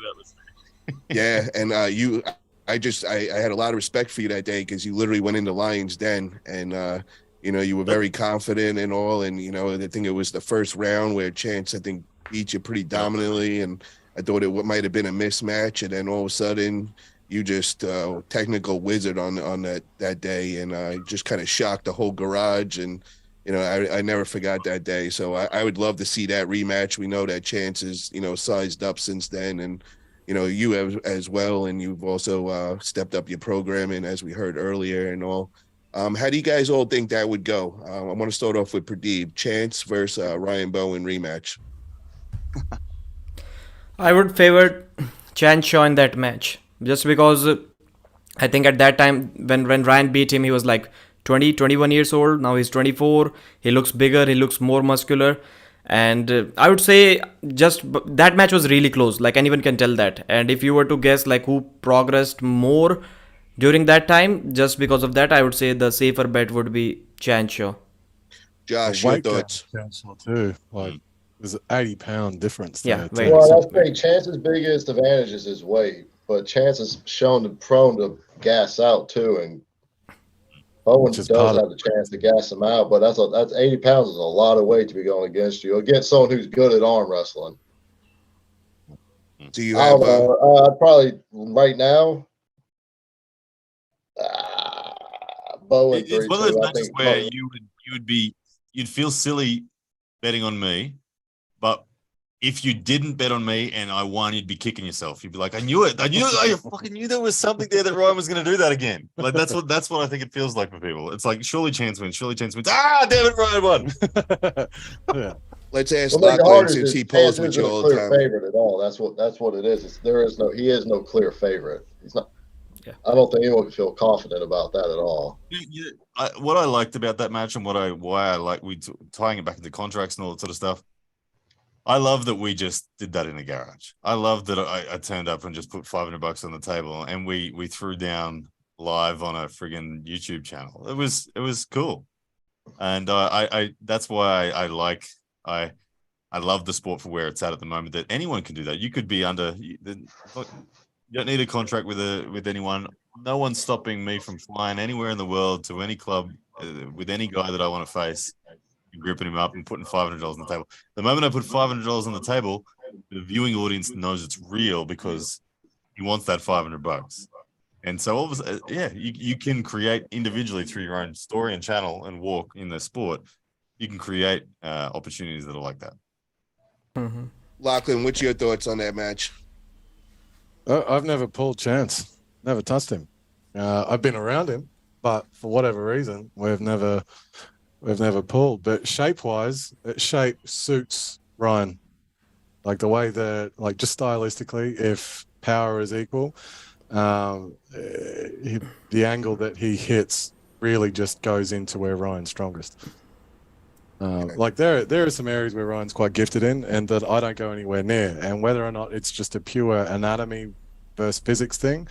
Yeah, and I had a lot of respect for you that day because you literally went into Lion's Den and you were very confident and all. And I think it was the first round where Chance, I think, beat you pretty dominantly, and I thought it might have been a mismatch, and then all of a sudden you just technical wizard on that day, and just kind of shocked the whole garage. And I never forgot that day. So I would love to see that rematch. We know that Chance is sized up since then, and you have as well, and you've also stepped up your programming as we heard earlier and all. How do you guys all think that would go? I want to start off with Pradeep. Chance versus Ryan Bowen rematch. I would favor Chance Shaw in that match just because I think at that time when Ryan beat him, he was like 20, 21 years old. Now he's 24. He looks bigger. He looks more muscular. And I would say just that match was really close. Like anyone can tell that. And if you were to guess who progressed more during that time, just because of that, I would say the safer bet would be Chance Shaw. Josh, your thoughts? Chance Shaw too. There's an 80-pound difference there. Yeah, well, I think Chance's biggest advantage is his weight, but Chance is prone to gas out too, and Bowen does have the chance to gas him out, but that's 80 pounds is a lot of weight to be going against you, against someone who's good at arm wrestling. Do you have probably right now? Bowen. It's one of those matches where you'd feel silly betting on me, but if you didn't bet on me and I won, you'd be kicking yourself. You'd be like, I knew it. I fucking knew there was something there that Ryan was going to do that again. Like that's what I think it feels like for people. It's like surely Chance wins. Ah, damn it, Ryan won. Yeah. Let's ask Lachlan since he pulls with you all the time. Favorite at all? That's what it is. He is no clear favorite. He's not. Yeah. I don't think anyone can feel confident about that at all. What I liked about that match and why I like tying it back into contracts and all that sort of stuff. I love that we just did that in a garage. I love that I turned up and just put $500 on the table and we threw down live on a friggin' YouTube channel. It was cool, and I that's why I I love the sport for where it's at the moment. That anyone can do that. You could be under. You don't need a contract with anyone. No one's stopping me from flying anywhere in the world to any club with any guy that I want to face, and gripping him up and putting $500 on the table. The moment I put $500 on the table, the viewing audience knows it's real because he wants that $500. And so all of a sudden, you can create individually through your own story and channel and walk in the sport. You can create opportunities that are like that. Mm-hmm. Lachlan, what's your thoughts on that match? I've never pulled Chance, never touched him. I've been around him, but for whatever reason, we've never pulled. But shape-wise, shape suits Ryan. Like the way that, like just stylistically, if power is equal, the angle that he hits really just goes into where Ryan's strongest. Like there are some areas where Ryan's quite gifted in, and that I don't go anywhere near. And whether or not it's just a pure anatomy versus physics thing,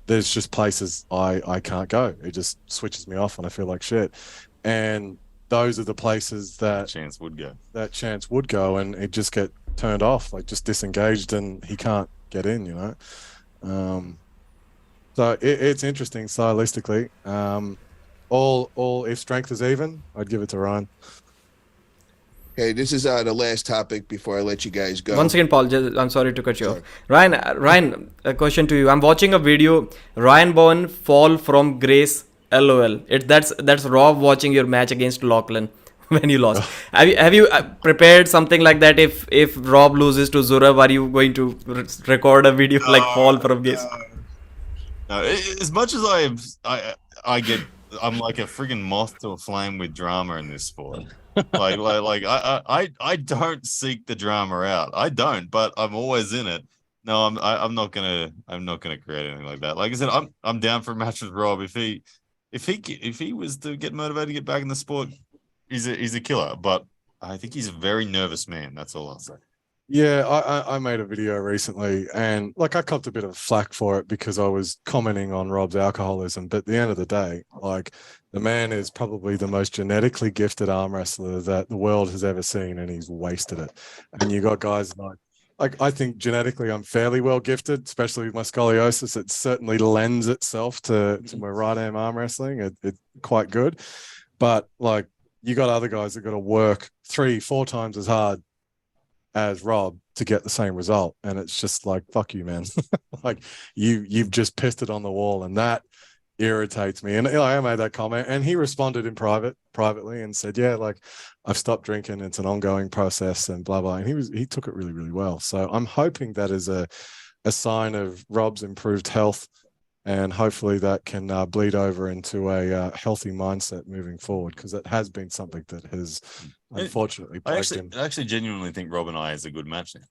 there's just places I can't go. It just switches me off, and I feel like shit. And those are the places that Chance would go, and it just get turned off, like just disengaged, and he can't get in. You know, so it's interesting stylistically. All if strength is even, I'd give it to Ryan. Okay, this is the last topic before I let you guys go. Once again, Paul, I'm sorry to cut you off. Ryan, a question to you. I'm watching a video. Ryan Bowen fall from grace. LOL. That's Rob watching your match against Lachlan when you lost. Have you prepared something like that? If Rob loses to Zurab, are you going to record a video like fall from grace? No, as much as I'm like a friggin' moth to a flame with drama in this sport. I don't seek the drama out. I don't, but I'm always in it. No, I'm not gonna create anything like that. Like I said, I'm down for a match with Rob. If he was to get motivated to get back in the sport, he's a killer. But I think he's a very nervous man. That's all I'll say. Yeah, I made a video recently, and like I copped a bit of flack for it because I was commenting on Rob's alcoholism. But at the end of the day, like the man is probably the most genetically gifted arm wrestler that the world has ever seen, and he's wasted it. And you got guys like I think genetically I'm fairly well gifted, especially with my scoliosis. It certainly lends itself to my right arm wrestling. It's quite good, but like you got other guys that got to work 3-4 times as hard as Rob to get the same result, and it's just like, fuck you, man. Like you've just pissed it on the wall, and that irritates me. And I made that comment, and he responded in privately and said, yeah, like I've stopped drinking, it's an ongoing process and blah blah. And he took it really, really well. So I'm hoping that is a sign of Rob's improved health, and hopefully that can bleed over into a healthy mindset moving forward, because it has been something that has unfortunately plagued him. I actually genuinely think Rob and I is a good match now.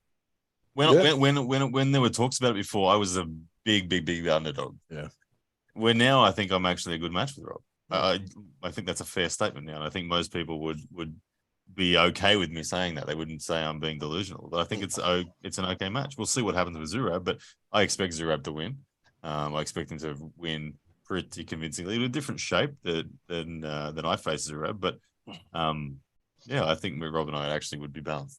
When there were talks about it before, I was a big underdog. Yeah. Where now I think I'm actually a good match with Rob. I think that's a fair statement now, and I think most people would be okay with me saying that. They wouldn't say I'm being delusional, but I think it's an okay match. We'll see what happens with Zurab, but I expect Zurab to win. I expect him to win pretty convincingly. In a different shape than I face Zurab, but I think Rob and I actually would be balanced.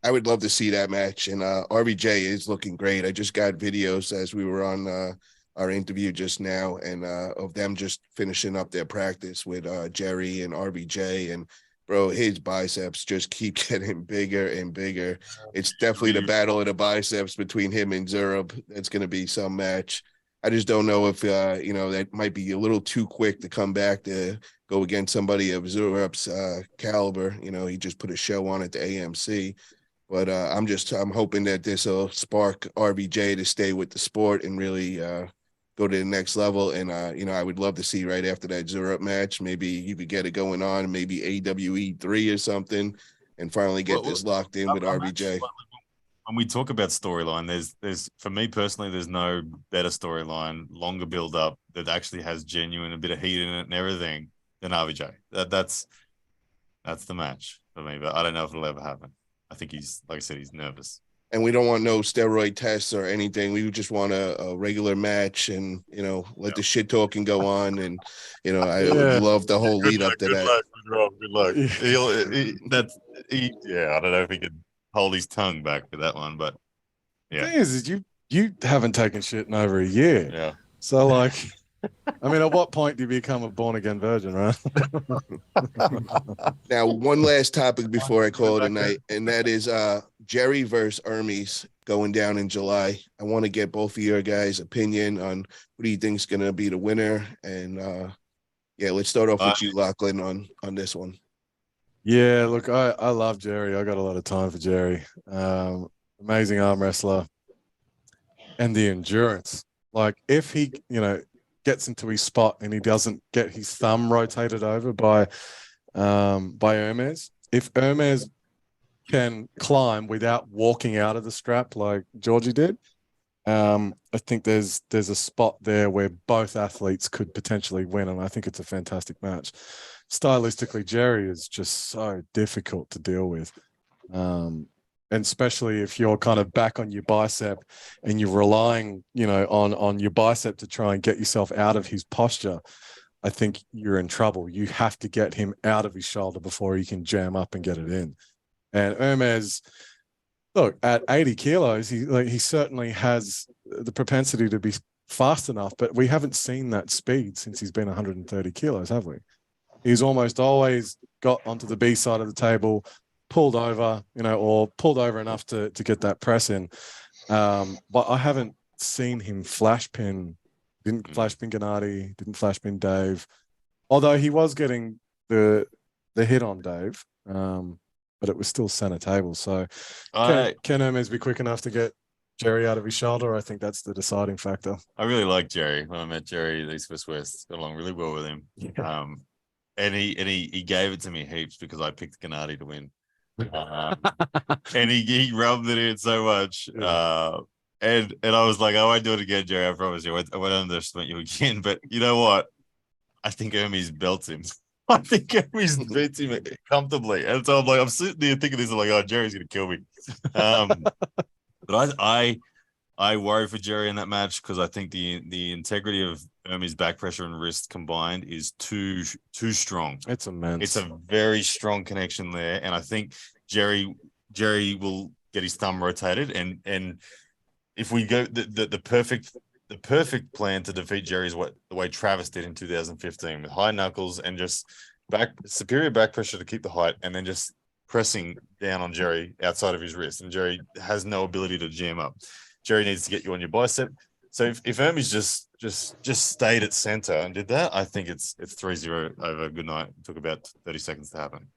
I would love to see that match, and RBJ is looking great. I just got videos as we were on our interview just now, and of them just finishing up their practice with Jerry and RBJ, and bro, his biceps just keep getting bigger and bigger. It's definitely the battle of the biceps between him and Zurab. That's going to be some match. I just don't know if, that might be a little too quick to come back to go against somebody of Zurab's caliber. He just put a show on at the AMC. But I'm hoping that this will spark RBJ to stay with the sport and really go to the next level. And, I would love to see right after that Zurab match, maybe you could get it going on, maybe AWE 3 or something, and finally get this locked in with RBJ. When we talk about storyline, there's for me personally, there's no better storyline, longer build up that actually has genuine, a bit of heat in it and everything than RBJ. That's the match for me, but I don't know if it'll ever happen. I think he's, like I said, he's nervous. And we don't want no steroid tests or anything. We just want a regular match, and let the shit talking go on. And I would love the whole lead up to that. Good luck. I don't know if he could hold his tongue back with that one, but The thing is you haven't taken shit in over a year. yeah. So like, I mean, at what point do you become a born again virgin, right? Now, one last topic before I call it a night, and that is Jerry versus Hermes going down in July. I want to get both of your guys' opinion on who do you think is going to be the winner. And let's start off with you, Lachlan, on this one. Yeah, look, I love Jerry. I got a lot of time for Jerry. Amazing arm wrestler. And the endurance. Like if he, gets into his spot and he doesn't get his thumb rotated over by Hermes, if Hermes can climb without walking out of the strap like Georgie did, I think there's a spot there where both athletes could potentially win, and I think it's a fantastic match. Stylistically, Jerry is just so difficult to deal with. And especially if you're kind of back on your bicep and you're relying, on your bicep to try and get yourself out of his posture, I think you're in trouble. You have to get him out of his shoulder before he can jam up and get it in. And Hermes, look, at 80 kilos, he certainly has the propensity to be fast enough, but we haven't seen that speed since he's been 130 kilos, have we? He's almost always got onto the B side of the table, pulled over, or pulled over enough to get that press in. But I haven't seen him flash pin. Didn't flash pin Gennady, didn't flash pin Dave. Although he was getting the hit on Dave, but it was still center table. So can Hermes be quick enough to get Jerry out of his shoulder? I think that's the deciding factor. I really like Jerry. When I met Jerry at East West West, got along really well with him. Yeah. And he gave it to me heaps because I picked Gennady to win. And he rubbed it in so much. And I was like, I won't do it again, Jerry. I promise you. I won't underestimate you again. But you know what? I think Hermes belts him. I think Hermes beats him comfortably. And so I'm sitting there thinking this, I'm like, oh, Jerry's gonna kill me. But I worry for Jerry in that match because I think the integrity of Hermes' back pressure and wrist combined is too strong. It's immense. It's a very strong connection there, and I think Jerry will get his thumb rotated, and if we go the perfect plan to defeat Jerry is the way Travis did in 2015 with high knuckles and just superior back pressure to keep the height, and then just pressing down on Jerry outside of his wrist, and Jerry has no ability to jam up. Jerry needs to get you on your bicep. So if Hermes just stayed at center and did that, I think it's 3-0 over good night. It took about 30 seconds to happen.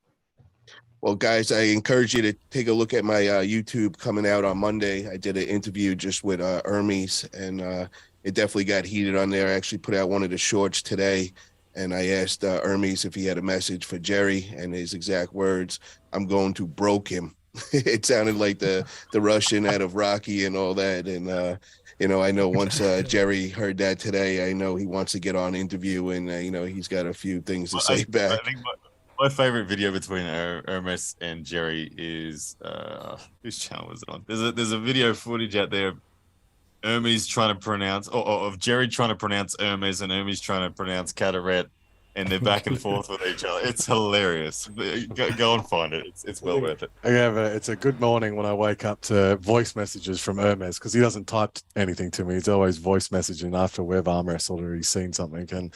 Well, guys, I encourage you to take a look at my YouTube coming out on Monday. I did an interview just with Hermes, and it definitely got heated on there. I actually put out one of the shorts today, and I asked Hermes if he had a message for Jerry, and his exact words, "I'm going to broke him." It sounded like the Russian out of Rocky and all that. And, I know once Jerry heard that today, I know he wants to get on interview, and, he's got a few things to say back. I think my favorite video between Hermes and Jerry is, whose channel was it on? There's a video footage out there, Hermes trying to pronounce, or of Jerry trying to pronounce Hermes and Hermes trying to pronounce Cataret. And they're back and forth with each other. It's hilarious. Go and find it. It's well worth it. It's a good morning when I wake up to voice messages from Hermes because he doesn't type anything to me. He's always voice messaging after we've arm wrestled or he's seen something. And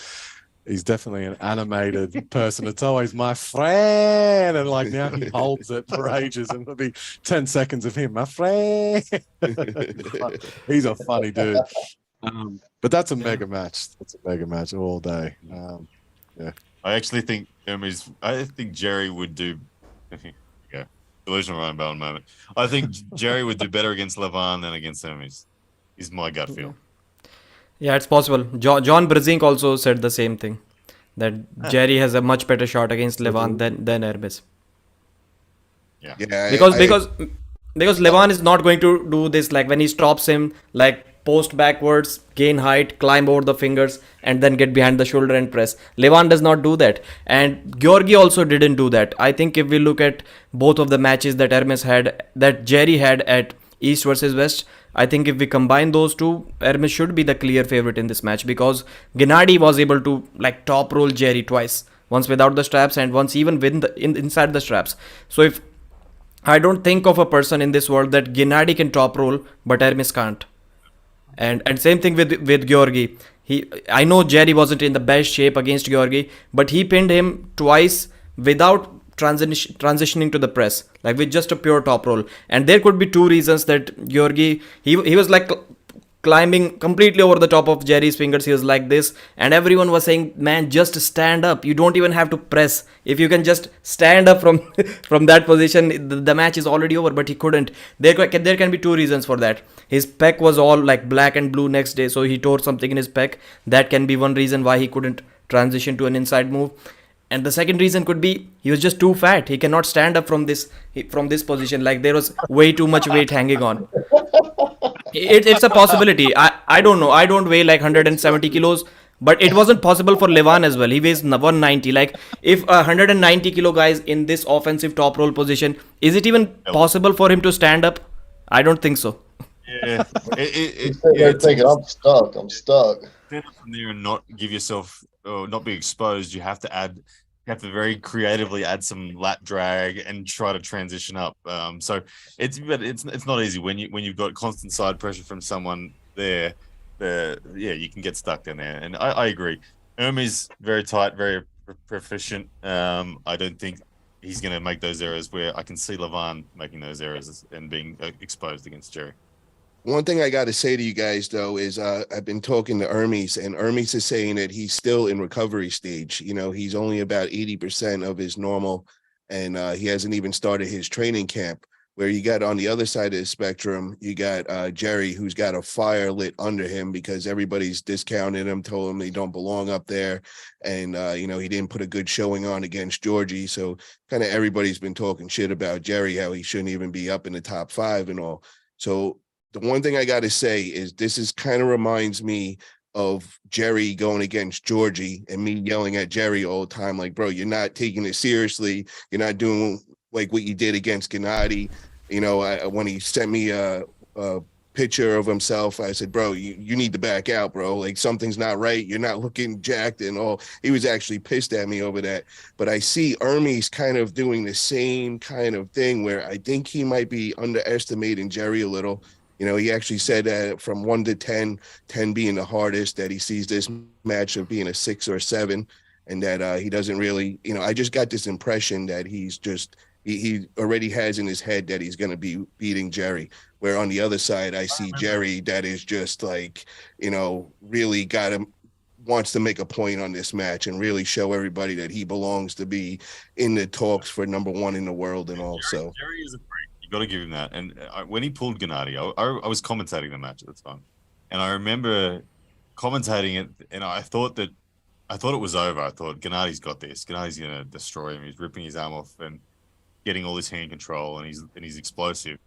he's definitely an animated person. It's always my friend. And like now he holds it for ages and it'll be 10 seconds of him, my friend. He's a funny dude. But that's a mega match. That's a mega match all day. Yeah, I actually think Jerry would do. Yeah, delusional Ryan Bowen moment. I think Jerry would do better against Levan than against Hermes. Is my gut feel. Yeah, it's possible. John Brezink also said the same thing, that Jerry has a much better shot against Levan than Hermes. Yeah. Because Levan is not going to do this, like when he stops him, like post backwards, gain height, climb over the fingers, and then get behind the shoulder and press. Levan does not do that. And Georgi also didn't do that. I think if we look at both of the matches that that Jerry had at East versus West, I think if we combine those two, Hermes should be the clear favorite in this match because Gennady was able to top roll Jerry twice. Once without the straps and once even with inside the straps. So if I don't think of a person in this world that Gennady can top roll, but Hermes can't. And same thing with Georgi. I know Jerry wasn't in the best shape against Georgi, but he pinned him twice without transitioning to the press, like with just a pure top roll. And there could be two reasons that Georgi he was like climbing completely over the top of Jerry's fingers. He was like this, and everyone was saying, "Man, just stand up. You don't even have to press. If you can just stand up from from that position, the match is already over." But he couldn't. There can be two reasons for that. His pec was all like black and blue next day, so he tore something in his pec. That can be one reason why he couldn't transition to an inside move. And the second reason could be he was just too fat. He cannot stand up from this position. Like there was way too much weight hanging on. It's a possibility. I don't know. I don't weigh like 170 kilos, but it wasn't possible for Levan as well. He weighs 190. Like if a 190 kilo guy is in this offensive top roll position, is it even possible for him to stand up? I don't think so. Yeah, they're thinking, I'm stuck. I'm stuck. Stand up from there and not give yourself, or not be exposed. You have to very creatively add some lat drag and try to transition up. So it's not easy when you've got constant side pressure from someone there. You can get stuck in there. And I agree. Hermes very tight, very proficient. I don't think he's going to make those errors where I can see Levan making those errors and being exposed against Jerry. One thing I got to say to you guys, though, is I've been talking to Hermes, and Hermes is saying that he's still in recovery stage. You know, he's only about 80% of his normal, and he hasn't even started his training camp. Where you got on the other side of the spectrum, you got Jerry, who's got a fire lit under him because everybody's discounted him, told him they don't belong up there. And, he didn't put a good showing on against Georgie. So kind of everybody's been talking shit about Jerry, how he shouldn't even be up in the top 5 and all. So the one thing I got to say is this is kind of reminds me of Jerry going against Georgie and me yelling at Jerry all the time, like, bro, you're not taking it seriously. You're not doing like what you did against Gennady. When he sent me a picture of himself, I said, bro, you need to back out, bro. Like something's not right. You're not looking jacked and all. He was actually pissed at me over that. But I see Hermes kind of doing the same kind of thing where I think he might be underestimating Jerry a little. He actually said that from 1 to 10, 10 being the hardest, that he sees this match of being a 6 or 7, and that he doesn't really, I just got this impression that he's just, he already has in his head that he's going to be beating Jerry. Where on the other side, I see Jerry that is just like, really wants to make a point on this match and really show everybody that he belongs to be in the talks for number 1 in the world and all. So Jerry is a freak. You got to give him that. And when he pulled Gennady, I was commentating the match at the time, and I remember commentating it, and I thought it was over. I thought Gennady's got this. Gennady's going to destroy him. He's ripping his arm off and getting all this hand control, and he's explosive.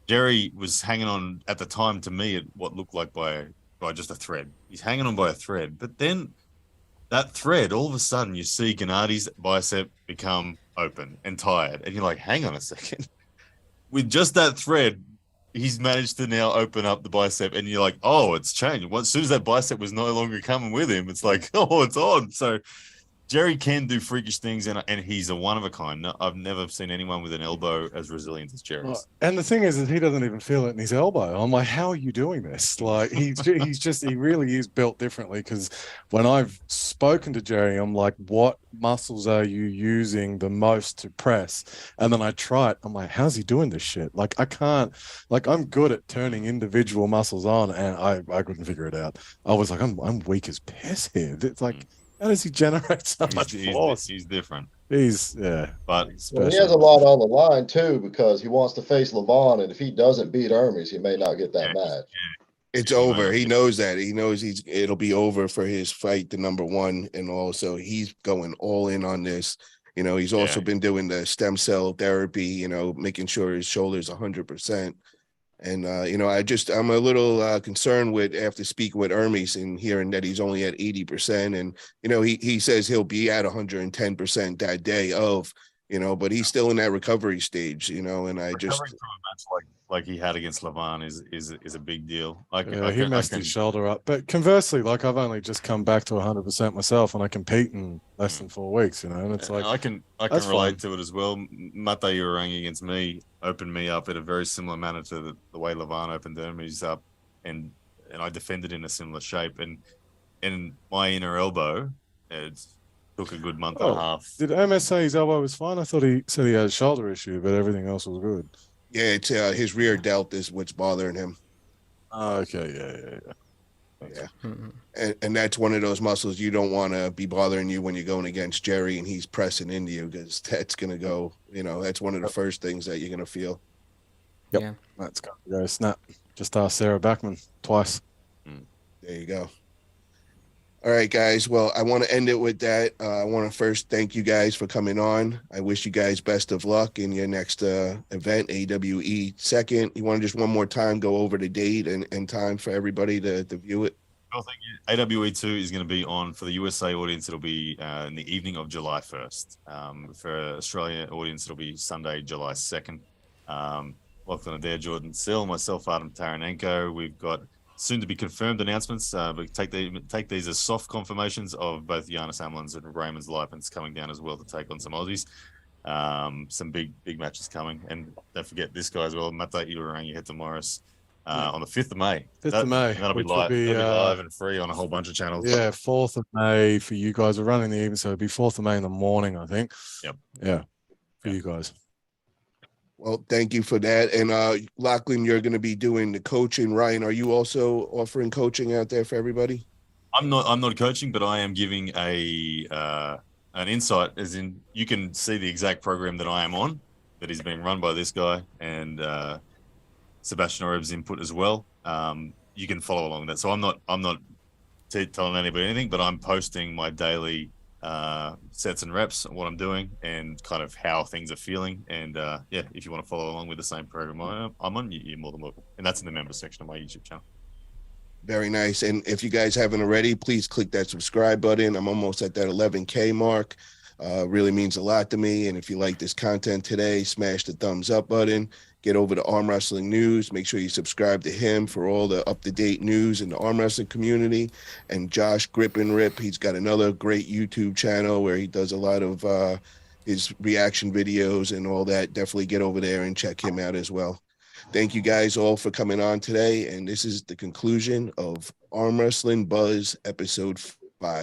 Jerry was hanging on at the time to me at what looked like by just a thread. He's hanging on by a thread, but then that thread, all of a sudden, you see Gennady's bicep become open and tired, and you're like, hang on a second. With just that thread, he's managed to now open up the bicep, and you're like, oh, it's changed. As soon as that bicep was no longer coming with him, it's like, oh, it's on. So Jerry can do freakish things, and he's a one of a kind. No, I've never seen anyone with an elbow as resilient as Jerry. And the thing is he doesn't even feel it in his elbow. I'm like, how are you doing this? Like, he really is built differently. Because when I've spoken to Jerry, I'm like, what muscles are you using the most to press? And then I try it. I'm like, how's he doing this shit? Like, I can't. Like, I'm good at turning individual muscles on, and I couldn't figure it out. I was like, I'm weak as piss here. It's like. How does he generate so much force? He's different. But he has a lot on the line too, because he wants to face Levan, and if he doesn't beat Hermes, he may not get that match. It's over. He knows that. He knows it'll be over for his fight to number 1, and also he's going all in on this. He's also been doing the stem cell therapy. Making sure his shoulder's 100%. And, I'm a little concerned after speaking with Hermes and hearing that he's only at 80%. And, he says he'll be at 110% that day but he's still in that recovery stage, and I just. Recovering from a match like he had against Lachlan is a big deal. He messed his shoulder up. But conversely, like I've only just come back to 100% myself, and I compete in less than 4 weeks. And it's like I can relate to it as well. Mate Urangi against me opened me up in a very similar manner to the way Lachlan opened Hermes up, and I defended in a similar shape. And my inner elbow, it took a good month and a half. Did MS say his elbow was fine? I thought he said he had a shoulder issue, but everything else was good. Yeah, it's his rear delt is what's bothering him. Oh, okay, yeah. And that's one of those muscles you don't want to be bothering you when you're going against Jerry and he's pressing into you, because that's going to go, that's one of the first things that you're going to feel. Yep. Yeah. That's going to go snap. Just ask Sarah Backman twice. There you go. All right, guys. Well, I want to end it with that. I want to first thank you guys for coming on. I wish you guys best of luck in your next event, AWE. Second, you want to just one more time go over the date and time for everybody to view it? Well, thank you. AWE 2 is going to be on, for the USA audience, it'll be in the evening of July 1st. For Australia audience, it'll be Sunday, July 2nd. Lachlan, Adair, Jordan Sill, myself, Adam Taranenko. We've got soon to be confirmed announcements, but take these as soft confirmations of both Giannis Hamlin's and Raymond's Lipens coming down as well to take on some Aussies. Some big matches coming, and don't forget this guy as well, Mate Urangi Heta Morris on the 5th of May. 5th of May. That'll be live. That'll be live and free on a whole bunch of channels. Yeah, 4th of May for you guys. We're running the evening, so it'll be 4th of May in the morning, I think. Yep. Yeah, for you guys. Well, thank you for that. And Lachlan, you're going to be doing the coaching. Ryan, are you also offering coaching out there for everybody? I'm not coaching, but I am giving an insight, as in you can see the exact program that I am on, that is being run by this guy, and Sebastian Oreb's input as well. You can follow along with that. So I'm not telling anybody anything, but I'm posting my daily sets and reps, what I'm doing, and kind of how things are feeling. And if you want to follow along with the same program I'm on, you're more than welcome. And that's in the members section of my YouTube channel. Very nice. And if you guys haven't already, please click that subscribe button. I'm almost at that 11K mark. Really means a lot to me. And if you like this content today, smash the thumbs up button. Get over to Arm Wrestling News. Make sure you subscribe to him for all the up-to-date news in the arm wrestling community. And Josh Grip and Rip, he's got another great YouTube channel where he does a lot of his reaction videos and all that. Definitely get over there and check him out as well. Thank you guys all for coming on today. And this is the conclusion of Arm Wrestling Buzz episode 4.